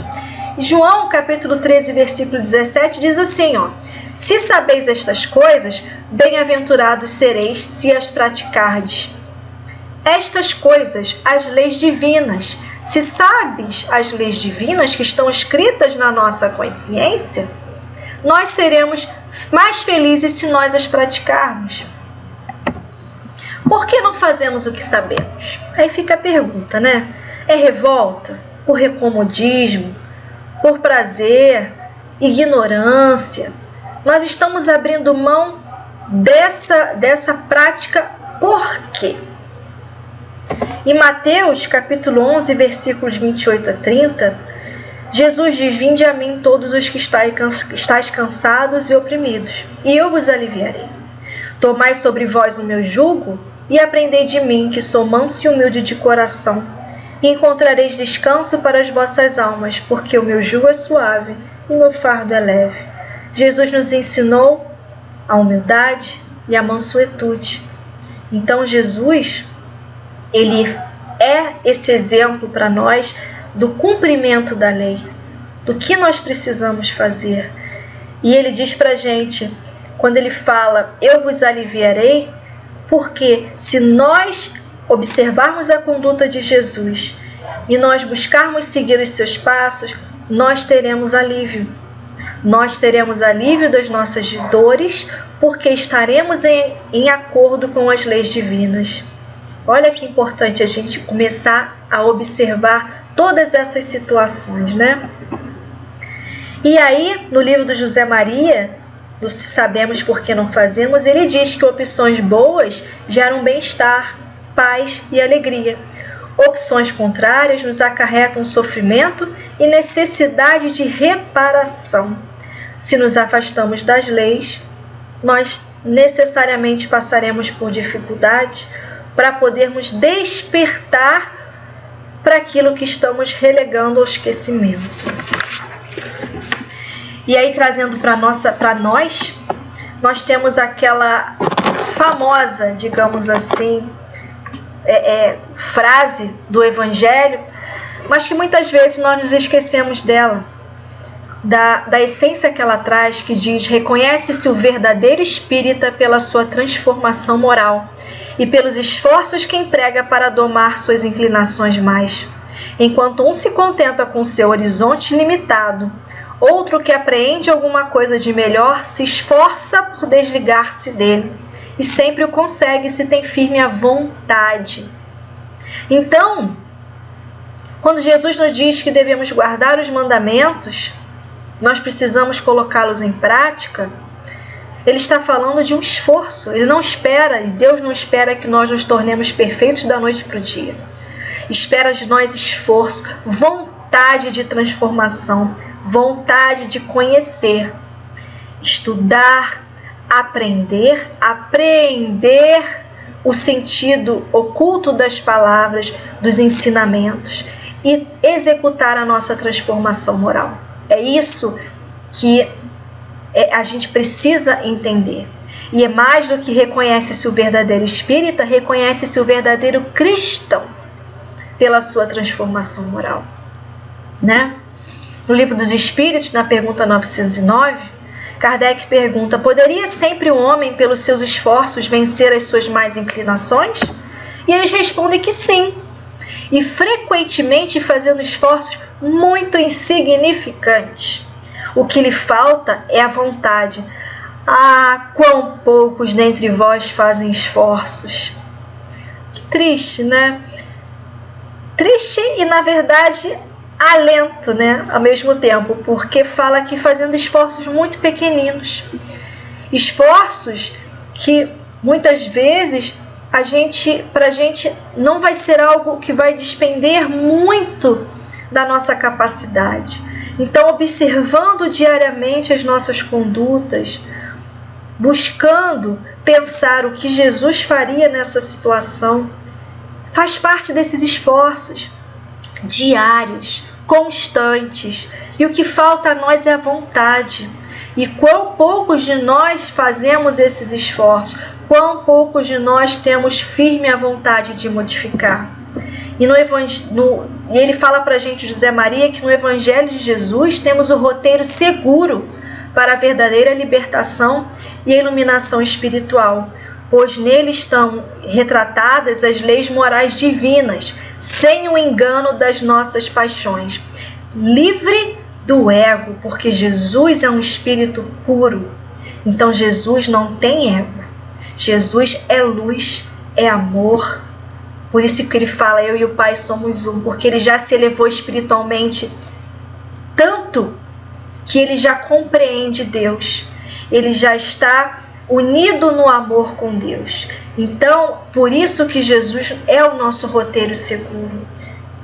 [SPEAKER 4] João, capítulo 13, versículo 17, diz assim, se sabeis estas coisas, bem-aventurados sereis se as praticardes. Estas coisas, as leis divinas. Se sabes as leis divinas que estão escritas na nossa consciência, nós seremos mais felizes se nós as praticarmos. Por que não fazemos o que sabemos? Aí fica a pergunta, né? É revolta? Por recomodismo? Por prazer? Ignorância? Nós estamos abrindo mão dessa prática por quê? Em Mateus, capítulo 11, versículos 28 a 30, Jesus diz: vinde a mim todos os que estáis cansados e oprimidos, e eu vos aliviarei. Tomai sobre vós o meu jugo e aprendei de mim, que sou manso e humilde de coração, e encontrareis descanso para as vossas almas, porque o meu jugo é suave e meu fardo é leve. Jesus nos ensinou a humildade e a mansuetude. Então Jesus, ele é esse exemplo para nós do cumprimento da lei, do que nós precisamos fazer. E ele diz para a gente, quando ele fala, eu vos aliviarei, porque se nós observarmos a conduta de Jesus e nós buscarmos seguir os seus passos, nós teremos alívio. Nós teremos alívio das nossas dores, porque estaremos em acordo com as leis divinas. Olha que importante a gente começar a observar todas essas situações, né? E aí, no livro do José Maria, do Se Sabemos Por Que Não Fazemos, ele diz que opções boas geram bem-estar, paz e alegria. Opções contrárias nos acarretam sofrimento e necessidade de reparação. Se nos afastamos das leis, nós necessariamente passaremos por dificuldades para podermos despertar para aquilo que estamos relegando ao esquecimento. E aí, trazendo para nós temos aquela famosa, digamos assim, frase do Evangelho, mas que muitas vezes nós nos esquecemos dela, da essência que ela traz, que diz: reconhece-se o verdadeiro espírita pela sua transformação moral e pelos esforços que emprega para domar suas inclinações mais. Enquanto um se contenta com seu horizonte limitado, outro que apreende alguma coisa de melhor se esforça por desligar-se dele e sempre o consegue se tem firme a vontade. Então, quando Jesus nos diz que devemos guardar os mandamentos, nós precisamos colocá-los em prática, ele está falando de um esforço. Ele não espera, e Deus não espera que nós nos tornemos perfeitos da noite para o dia. Espera de nós esforço, vontade de transformação, vontade de conhecer, estudar, aprender o sentido oculto das palavras, dos ensinamentos e executar a nossa transformação moral. É isso que a gente precisa entender. E é mais do que reconhece-se o verdadeiro espírita, reconhece-se o verdadeiro cristão pela sua transformação moral, né? No Livro dos Espíritos, na pergunta 909, Kardec pergunta: poderia sempre o homem, pelos seus esforços, vencer as suas más inclinações? E eles respondem que sim, e frequentemente fazendo esforços muito insignificantes. O que lhe falta é a vontade. Ah, quão poucos dentre vós fazem esforços. Que triste, né? Triste e, na verdade, alento, né? Ao mesmo tempo, porque fala aqui fazendo esforços muito pequeninos. Esforços que, muitas vezes, pra gente não vai ser algo que vai despender muito da nossa capacidade. Então, observando diariamente as nossas condutas, buscando pensar o que Jesus faria nessa situação, faz parte desses esforços diários, constantes. E o que falta a nós é a vontade. E quão poucos de nós fazemos esses esforços, quão poucos de nós temos firme a vontade de modificar. E ele fala para a gente, José Maria, que no Evangelho de Jesus temos o roteiro seguro para a verdadeira libertação e a iluminação espiritual, pois nele estão retratadas as leis morais divinas, sem o engano das nossas paixões, livre do ego, porque Jesus é um espírito puro. Então Jesus não tem ego. Jesus é luz, é amor. Por isso que ele fala: eu e o Pai somos um, porque ele já se elevou espiritualmente tanto que ele já compreende Deus. Ele já está unido no amor com Deus. Então, por isso que Jesus é o nosso roteiro seguro.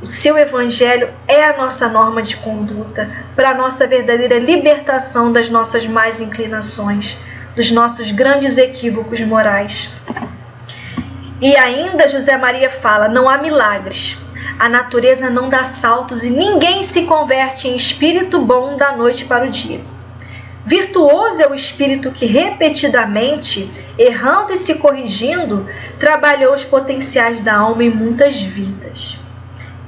[SPEAKER 4] O seu evangelho é a nossa norma de conduta para a nossa verdadeira libertação das nossas más inclinações, dos nossos grandes equívocos morais. E ainda José Maria fala: não há milagres, a natureza não dá saltos e ninguém se converte em espírito bom da noite para o dia. Virtuoso é o espírito que repetidamente, errando e se corrigindo, trabalhou os potenciais da alma em muitas vidas.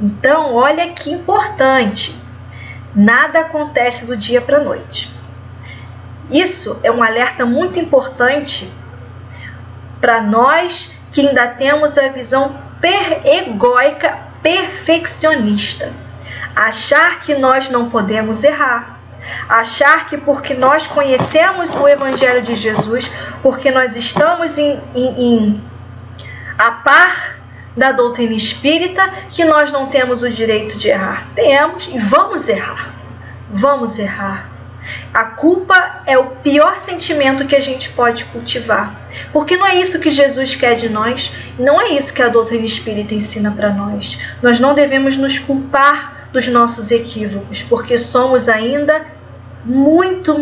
[SPEAKER 4] Então, olha que importante, nada acontece do dia para a noite. Isso é um alerta muito importante para nós que ainda temos a visão egóica perfeccionista. Achar que nós não podemos errar. Achar que porque nós conhecemos o Evangelho de Jesus, porque nós estamos a par da doutrina espírita, que nós não temos o direito de errar. Temos e vamos errar. Vamos errar. A culpa é o pior sentimento que a gente pode cultivar, porque não é isso que Jesus quer de nós, não é isso que a doutrina espírita ensina para nós. Nós não devemos nos culpar dos nossos equívocos, porque somos ainda muito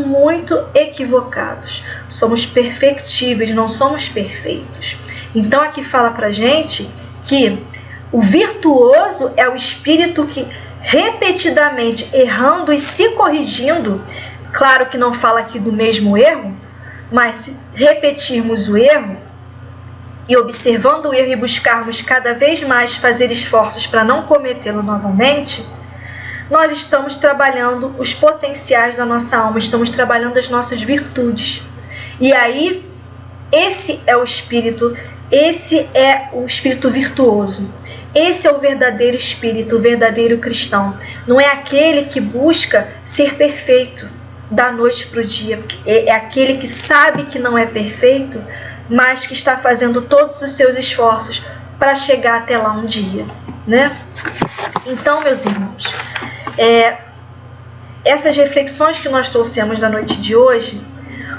[SPEAKER 4] equivocados. Somos perfectíveis, não somos perfeitos. Então aqui fala pra gente que o virtuoso é o espírito que repetidamente errando e se corrigindo, claro que não fala aqui do mesmo erro, mas se repetirmos o erro e observando o erro e buscarmos cada vez mais fazer esforços para não cometê-lo novamente, nós estamos trabalhando os potenciais da nossa alma, estamos trabalhando as nossas virtudes. E aí, esse é o espírito virtuoso. Esse é o verdadeiro espírito, o verdadeiro cristão. Não é aquele que busca ser perfeito da noite para o dia. É aquele que sabe que não é perfeito, mas que está fazendo todos os seus esforços para chegar até lá um dia, né? Então, meus irmãos, essas reflexões que nós trouxemos na noite de hoje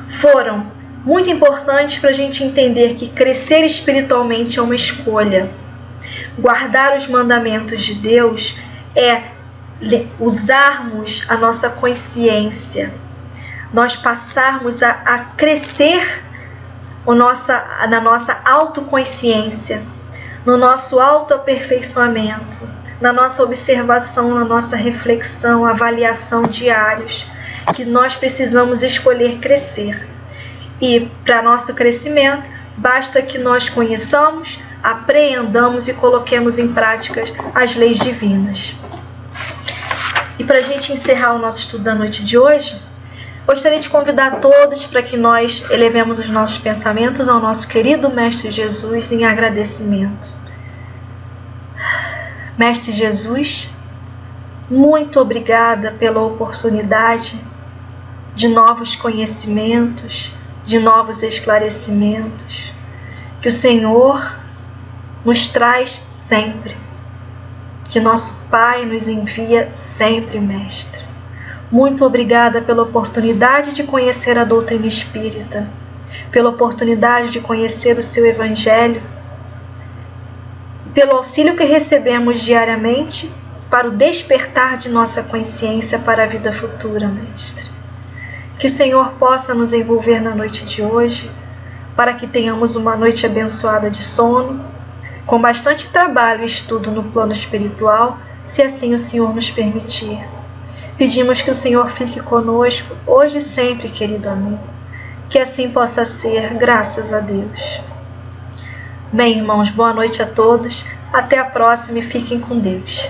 [SPEAKER 4] foram muito importantes para a gente entender que crescer espiritualmente é uma escolha. Guardar os mandamentos de Deus é usarmos a nossa consciência, nós passarmos a crescer na nossa autoconsciência, no nosso autoaperfeiçoamento, na nossa observação, na nossa reflexão, avaliação diários, que nós precisamos escolher crescer. E para nosso crescimento, basta que nós conheçamos, apreendamos e coloquemos em prática as leis divinas. E para a gente encerrar o nosso estudo da noite de hoje, gostaria de convidar todos para que nós elevemos os nossos pensamentos ao nosso querido Mestre Jesus em agradecimento. Mestre Jesus, muito obrigada pela oportunidade de novos conhecimentos, de novos esclarecimentos, que o Senhor nos traz sempre, que nosso Pai nos envia sempre, Mestre. Muito obrigada pela oportunidade de conhecer a doutrina espírita, pela oportunidade de conhecer o seu Evangelho, pelo auxílio que recebemos diariamente para o despertar de nossa consciência para a vida futura, Mestre. Que o Senhor possa nos envolver na noite de hoje, para que tenhamos uma noite abençoada de sono, com bastante trabalho e estudo no plano espiritual, se assim o Senhor nos permitir. Pedimos que o Senhor fique conosco hoje e sempre, querido amigo. Que assim possa ser, graças a Deus. Bem, irmãos, boa noite a todos. Até a próxima e fiquem com Deus.